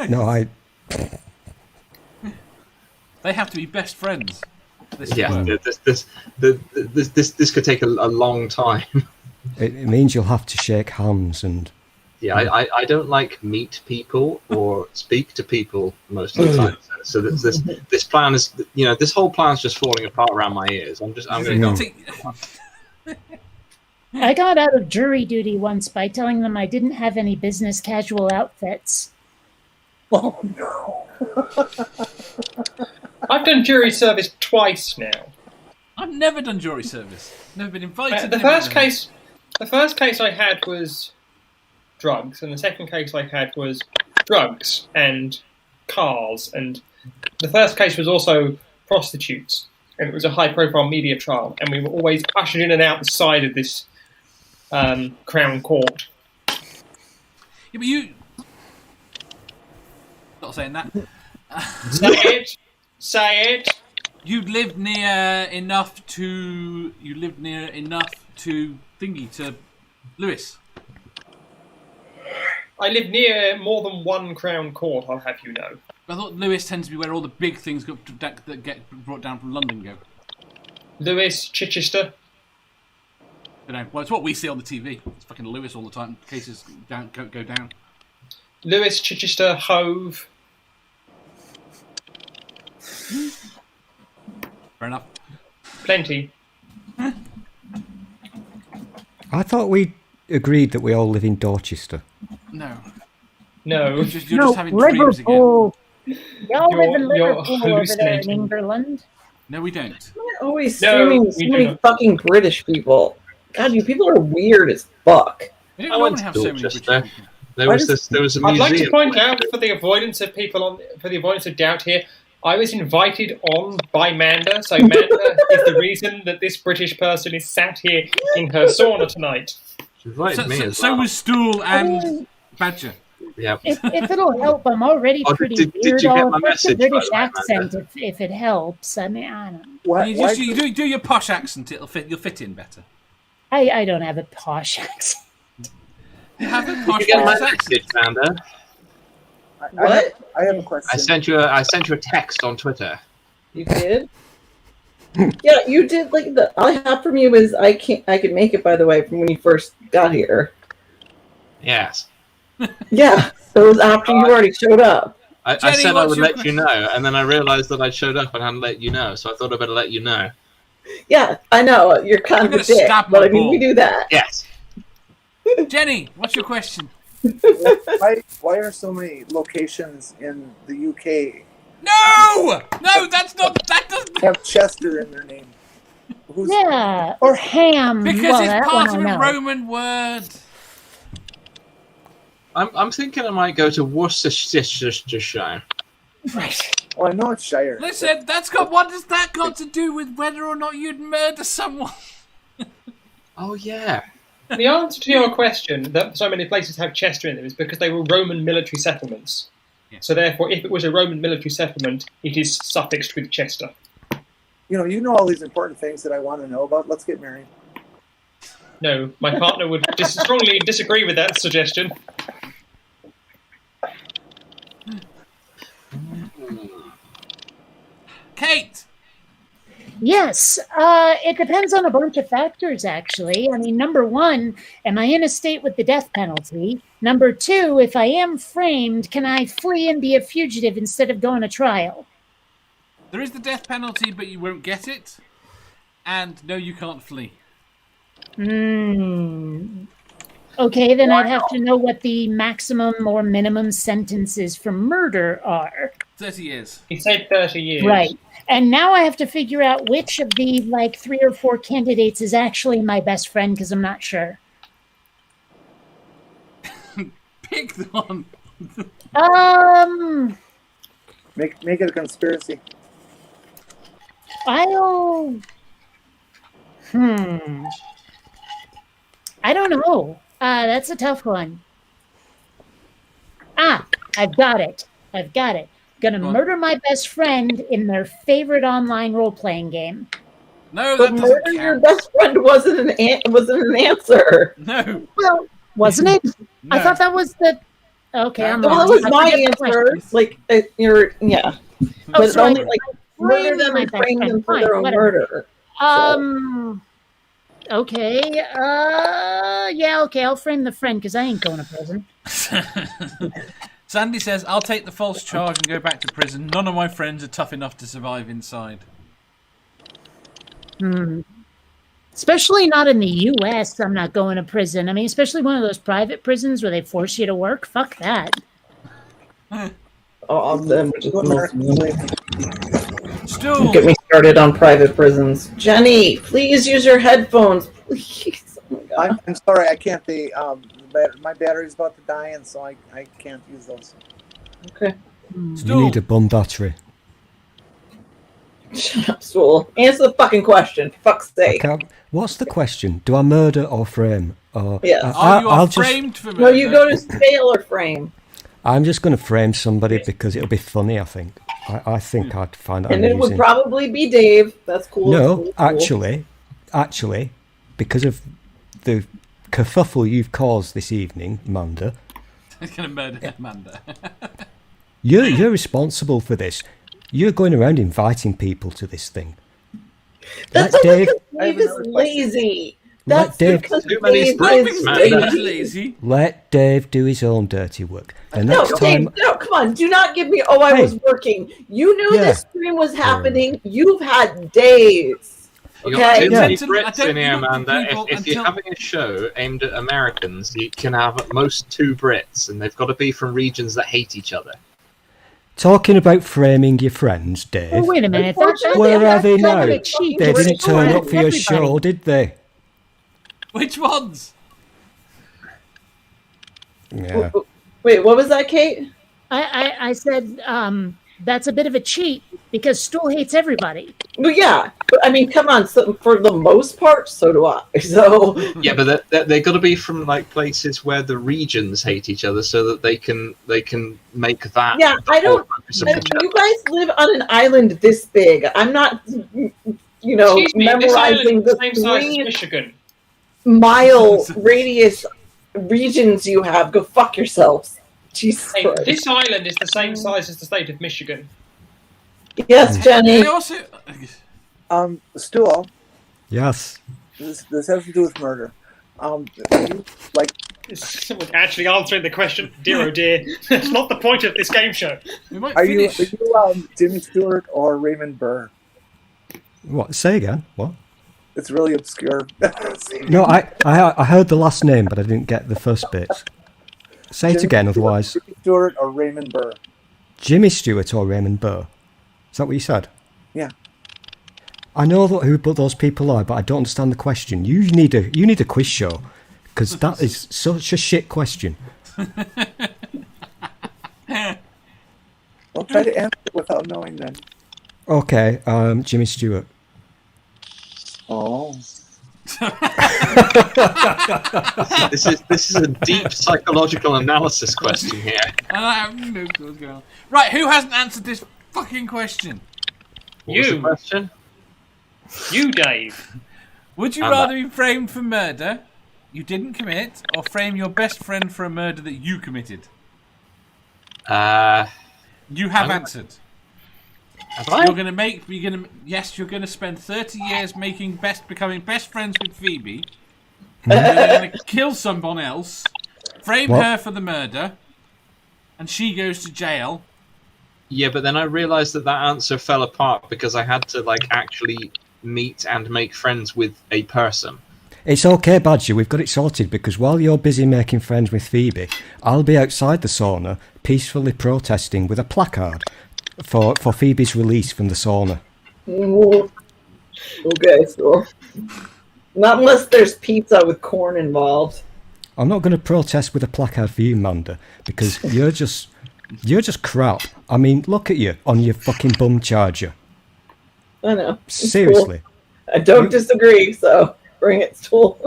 No, They have to be best friends. This could take a long time. It means you'll have to shake hands and... Yeah, I don't like meet people or speak to people most of the time. So this plan is, this whole plan's just falling apart around my ears. I'm going to go. I got out of jury duty once by telling them I didn't have any business casual outfits. Oh no. I've done jury service twice now. I've never done jury service. Never been invited. The first case I had was drugs, and the second case I had was drugs and cars, and the first case was also prostitutes, and it was a high-profile media trial, and we were always ushered in and out the side of this Crown Court. Yeah, but you... Not saying that. Say it. You lived near enough to thingy to Lewis. I live near more than one Crown Court, I'll have you know. I thought Lewis tends to be where all the big things that get brought down from London go. Lewis, Chichester. Well, it's what we see on the TV. It's fucking Lewis all the time. Cases go down. Lewis, Chichester, Hove. Fair enough. Plenty. I thought we agreed that we all live in Dorchester. No. No. You're just having dreams again. Y'all live in you're Liverpool over there in hallucinating. England. No, we don't. You're always streaming with so many fucking British people. God, you people are weird as fuck. We don't normally have so many British people. There was a museum. I'd like to point out, for the avoidance of doubt here, I was invited on by Manda, so Manda is the reason that this British person is sat here in her sauna tonight. She invited me as well. So was Stool and Badger. Yeah. If it'll help, I'm already pretty did weird. you get I'll my put the message, British by the way, accent if it helps. I mean, I don't know. What? You do your posh accent. You'll fit in better. I don't have a posh accent. You have a posh You get my accent. message, Manda. What? I have a question. I sent you a text on Twitter. You did? Yeah, you did. Like all I have from you is I could make it. By the way, from when you first got here. Yes. Yeah, it was after you already showed up. I Jenny, said I what's would your let you know, and then I realised that I'd showed up and hadn't let you know, so I thought I'd better let you know. Yeah, I know you're kind of a gonna dick, stab but my I mean, we ball. do that. Yes. Jenny, what's your question? Why are so many locations in the UK No, that's not. That doesn't. have Chester in their name? Yeah, or ham. Because well, it's that part one of I a know. Roman word. I'm thinking I might go to Worcestershire. Right. Well, I know it's Shire. Listen, what has that got to do with whether or not you'd murder someone? Oh, yeah. The answer to your question that so many places have Chester in them is because they were Roman military settlements. Yeah. So therefore, if it was a Roman military settlement, it is suffixed with Chester. You know all these important things that I want to know about. Let's get married. No, my partner would strongly disagree with that suggestion. Kate! Yes, it depends on a bunch of factors, actually. I mean, number one, am I in a state with the death penalty? Number two, if I am framed, can I flee and be a fugitive instead of going to trial? There is the death penalty, but you won't get it. And no, you can't flee. Okay, then I'd have to know what the maximum or minimum sentences for murder are. 30 years. He said 30 years. Right. And now I have to figure out which of the, 3 or 4 candidates is actually my best friend, because I'm not sure. Pick one. Make it a conspiracy. I don't know. That's a tough one. I've got it. Gonna murder my best friend in their favorite online role-playing game. No, But that doesn't murder count. your best friend wasn't an answer. No. Well, wasn't it? No. I thought that was the... Okay, I'm Well, wrong. that was I my forget the answer. question. Yeah. Oh, But so only, I murder frame them my and best frame friend. them for Fine, their own whatever. murder. Okay. Yeah, okay, I'll frame the friend, because I ain't going to prison. Sandy says, I'll take the false charge and go back to prison. None of my friends are tough enough to survive inside. Especially not in the U.S., I'm not going to prison. I mean, especially one of those private prisons where they force you to work. Fuck that. All of them, which is the most. Stool! Get me started on private prisons. Jenny, please use your headphones. Please. Oh my God. I'm sorry, I can't be. My battery's about to die, and so I can't use those. Okay. You need a bum battery. Shut up, Stool. Answer the fucking question, for fuck's sake. What's the question? Do I murder or frame? Or, Yeah. Are you framed for murder? No, you go to scale or frame. I'm just going to frame somebody because it'll be funny, I think. I think I'd find that And it amusing. would probably be Dave. That's cool. No, That's cool. actually, because of the kerfuffle you've caused this evening, Amanda. I'm going to murder Amanda. You're responsible for this. You're going around inviting people to this thing. That's only because Dave is lazy. That's Dave- because Too many Dave springs, is man. Dave's lazy. lazy. Let Dave do his own dirty work. The No, next time, Dave, no, come on. Do not give me, I Hey. was working. You knew Yeah. this stream was happening. You've had days. You got Okay? too many Yeah. Brits in here, I don't Amanda. people If you're until- having a show aimed at Americans, you can have at most 2 Brits, and they've got to be from regions that hate each other. talking about framing your friends, Dave. Oh, wait a minute. Where are they now? That's cheap. They didn't turn up for your Everybody. show, did they? Which ones? Yeah. Wait, what was that, Kate? I said that's a bit of a cheat because Stool hates everybody. Well, yeah. But, I mean, come on. So, for the most part, so do I. So Yeah, but they got to be from like places where the regions hate each other, so that they can make that. yeah, I don't. focus of the show. You guys live on an island this big. I'm not, Excuse me, this island memorizing is the the same size as 3 Michigan. mile radius regions you have. Go fuck yourselves. Jesus Hey, Christ. this island is the same size as the state of Michigan. Yes, Jenny. They also. Stool. Yes. This has to do with murder. You, like Someone's actually answering the question. Dear oh dear, that's not the point of this game show. We might Are you finish. Jimmy Stewart or Raymond Burr? What? Say again. What? It's really obscure. No, I heard the last name, but I didn't get the first bit. Say it again, otherwise. Jimmy Stewart or Raymond Burr? Jimmy Stewart or Raymond Burr? Is that what you said? Yeah. I know who those people are, but I don't understand the question. You need a quiz show, because that is such a shit question. I'll try to answer it without knowing then. Okay, Jimmy Stewart. Oh. This is a deep psychological analysis question here. I have no clue what's going on. Right, who hasn't answered this fucking question? What was the question? You, Dave. Would you rather be framed for murder you didn't commit, or frame your best friend for a murder that you committed? You have answered. Have I? You're gonna spend 30 years becoming best friends with Phoebe. And you're gonna kill someone else, frame her for the murder, and she goes to jail. Yeah, but then I realised that answer fell apart because I had to actually meet and make friends with a person. It's okay, Badger, we've got it sorted, because while you're busy making friends with Phoebe, I'll be outside the sauna peacefully protesting with a placard for Phoebe's release from the sauna. Okay, so not unless there's pizza with corn involved. I'm not going to protest with a placard for you, Manda, because you're just crap. I mean, look at you on your fucking bum charger. I know. It's Seriously. Cool. I don't disagree, so bring it, Stool.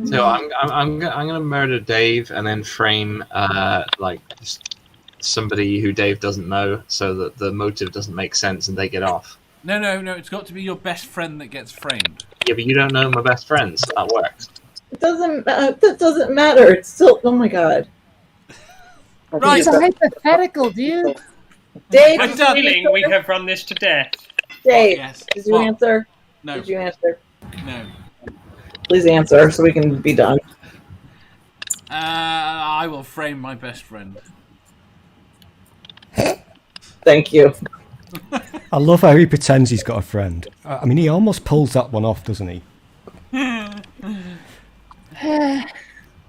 So I'm gonna murder Dave and then frame somebody who Dave doesn't know, so that the motive doesn't make sense and they get off. No, it's got to be your best friend that gets framed. Yeah, but you don't know my best friend, so that works. It doesn't. That doesn't matter. It's still. Oh my god. Right. It's a hypothetical, dude. Dave, I'm feeling we have run this to death. Dave, Yes. did you answer? No. Did you answer? No. Please answer so we can be done. I will frame my best friend. Thank you. I love how he pretends he's got a friend. I mean, he almost pulls that one off, doesn't he? I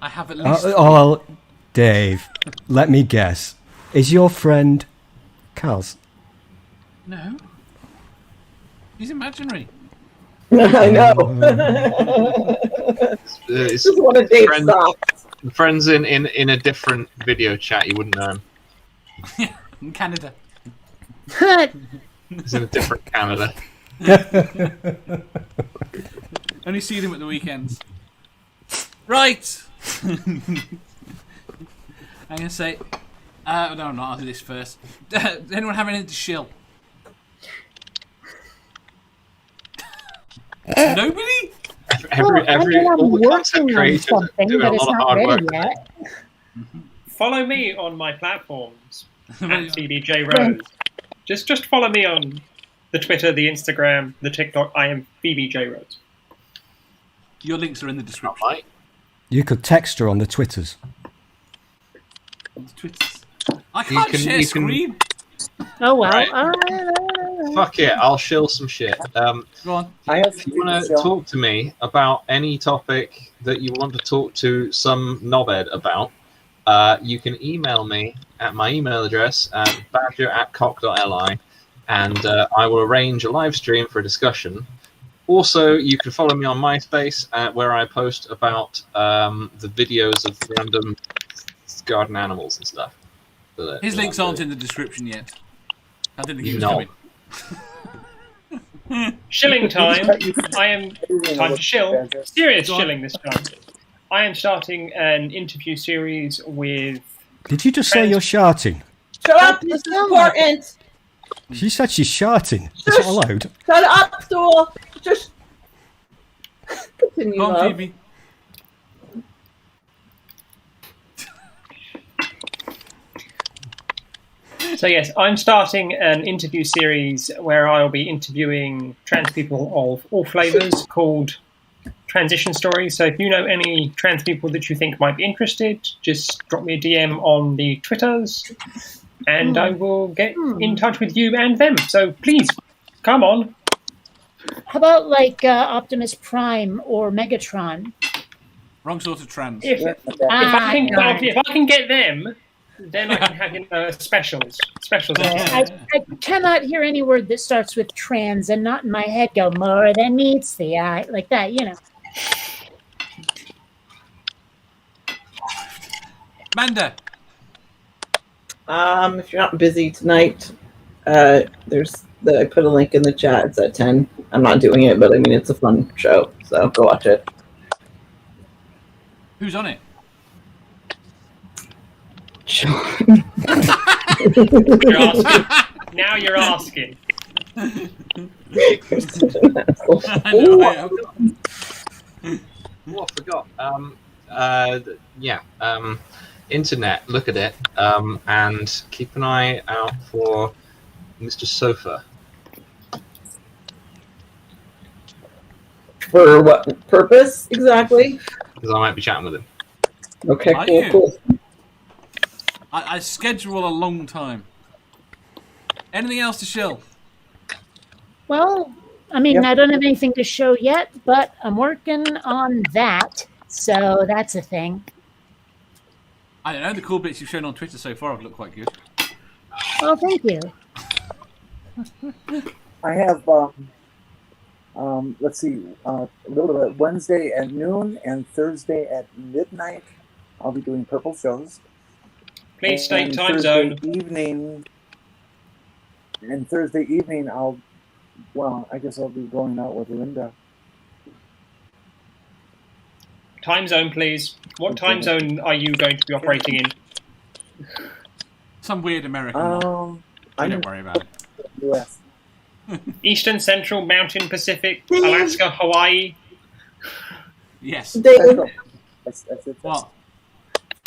have at least. Dave, let me guess. Is your friend Kaz? No. He's imaginary. I know. It's Just want to Dave stop. friends in a different video chat. You wouldn't know him. In Canada. He's in a different Canada. Only see them at the weekends. Right. I'm going to say... no, I'm not. I'll do this first. Does anyone have anything to shill? Nobody? All the content creators are doing a lot of hard work. Yet. Follow me on my platforms at CBJ Rose. Just follow me on the Twitter, the Instagram, the TikTok. I am BBJ Rose. Your links are in the description. Right. You could text her on the Twitters. I can't share screen. Oh well. Right. All right. Fuck it, I'll shill some shit. Go on. If you want to talk to me about any topic that you want to talk to some knobhead about, you can email me at my email address at badger@cock.li, and I will arrange a live stream for a discussion. Also, you can follow me on MySpace, where I post about the videos of random garden animals and stuff. His links aren't in the description yet. I didn't think he was No. coming. Shilling time. I am time to shill. Serious shilling this time. I am starting an interview series with. Did you just say you're sharting? Shut up! This is important. She said she's sharting. Is that allowed? Shut up, Stool. Just continue. Come on, love. Phoebe. So yes, I'm starting an interview series where I'll be interviewing trans people of all flavours called transition stories. So if you know any trans people that you think might be interested, just drop me a DM on the Twitters, and I will get in touch with you and them. So please, come on. How about like Optimus Prime or Megatron? Wrong sort of trans. If I can get them, then I can have specials. I cannot hear any word that starts with trans and not in my head go more than meets the eye, like that, you know. Manda. If you're not busy tonight, I put a link in the chat. It's at 10. I'm not doing it, but I mean it's a fun show, so go watch it. Who's on it? Now you're asking. I know. Oh, I forgot. Internet, look at it, and keep an eye out for Mr. Sofa. For what purpose exactly? Because I might be chatting with him. Okay, Are cool. I schedule a long time. Anything else to shill? Well, I mean, I don't have anything to show yet, but I'm working on that, so that's a thing. I don't know. The cool bits you've shown on Twitter so far have looked quite good. Well, thank you. I have, let's see, Wednesday at noon and Thursday at midnight. I'll be doing purple shows. Please state time Thursday zone. Thursday evening, I guess I'll be going out with Linda. Time zone, please. What time zone are you going to be operating in? Some weird American one. Don't worry about it. US. Eastern, Central, Mountain, Pacific, Alaska, Hawaii. Yes. Dave, That's it. What?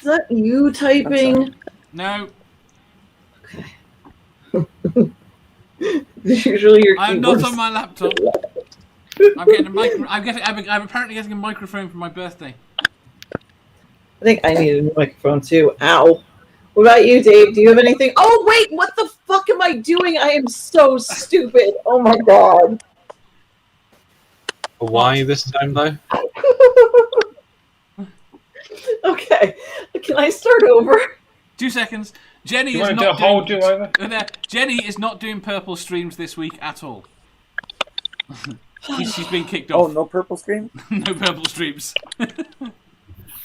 is that you typing? No. Usually your I'm keyboard's- not on my laptop. I'm getting a micro. I'm apparently getting a microphone for my birthday. I think I need a new microphone too. Ow. What about you, Dave? Do you have anything? Oh, wait, what the fuck am I doing? I am so stupid. Oh my god. Why this time, though? Okay. Can I start over? 2 seconds. Jenny You is want to do a not whole doing. do-over? Jenny is not doing purple streams this week at all. She's been kicked off. Oh, no purple screen? No purple streams.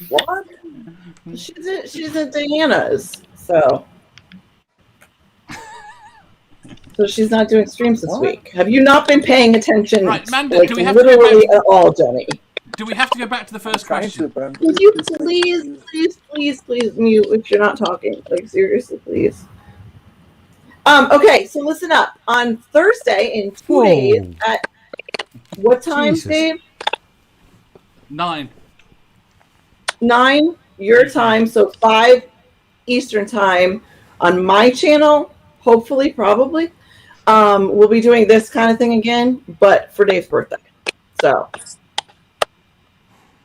What? She's at Diana's, so she's not doing streams this week. Have you not been paying attention? Right, Manda, like, do we have to go literally back? at all, Jenny? Do we have to go back to the first question? Would you please mute if you're not talking? Like, seriously, please. Okay, so listen up. On Thursday in 2 days at what time, Jesus. Dave? 9. 9 your time, so 5 Eastern time on my channel. Hopefully, probably, we'll be doing this kind of thing again, but for Dave's birthday. So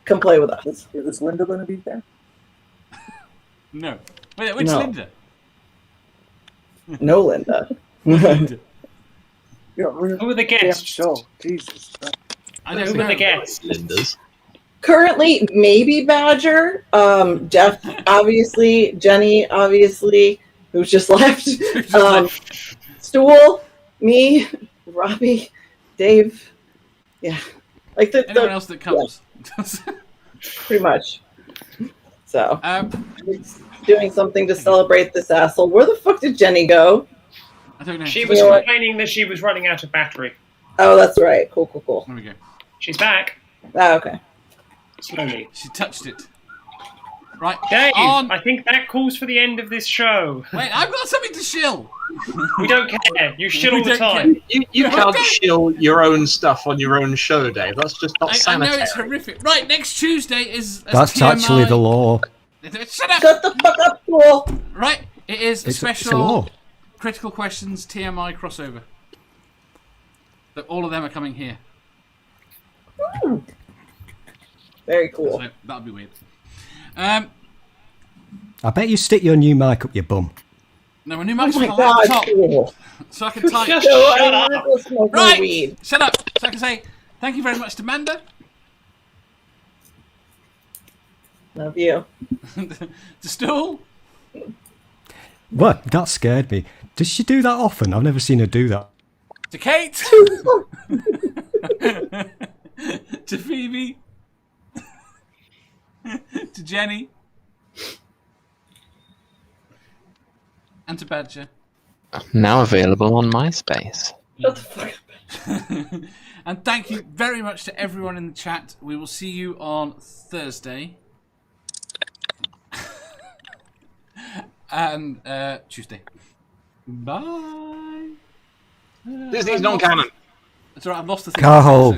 come play with us. Is Linda going to be there? No. Wait, which No. Linda? No, Linda. Linda. Who are the guests? Show. Jesus. I don't Who know. are the guests? Linda's. Currently, maybe Badger, Jeff, obviously, Jenny, obviously, who's just left, Stool, me, Robbie, Dave, yeah, like Anyone else that comes. yeah, pretty much. So, Um, doing something to celebrate this asshole. Where the fuck did Jenny go? I don't know. She was You know what? complaining that she was running out of battery. Oh, that's right. Cool. There we go. She's back. Oh, okay. Slowly. She touched it. Right. Dave, On. I think that calls for the end of this show. Wait, I've got something to shill. We don't care. You shit We all the don't time. You can't shill your own stuff on your own show, Dave. That's just not I know sanitary. it's horrific. Right, next Tuesday is. That's TMI. actually the law. Shut up! Shut the fuck up, Stool. Right, it is a It's a special law. Critical Questions TMI crossover. That all of them are coming here. Very cool. So that'll be weird. I bet you stick your new mic up your bum. No, my new mic's Oh my on the god, laptop, cool. so I can type. Just So I shut wanted up. to smoke more Right, weed. shut up. So I can say thank you very much to Manda, Love you. to Stool, What? That scared me. Does she do that often? I've never seen her do that. to Kate, to Phoebe, to Jenny, and to Badger. Now available on MySpace. Shut the fuck up. And thank you very much to everyone in the chat. We will see you on Thursday. And Tuesday. Bye. Disney's non-canon. That's alright, I've lost the thing. Carhole.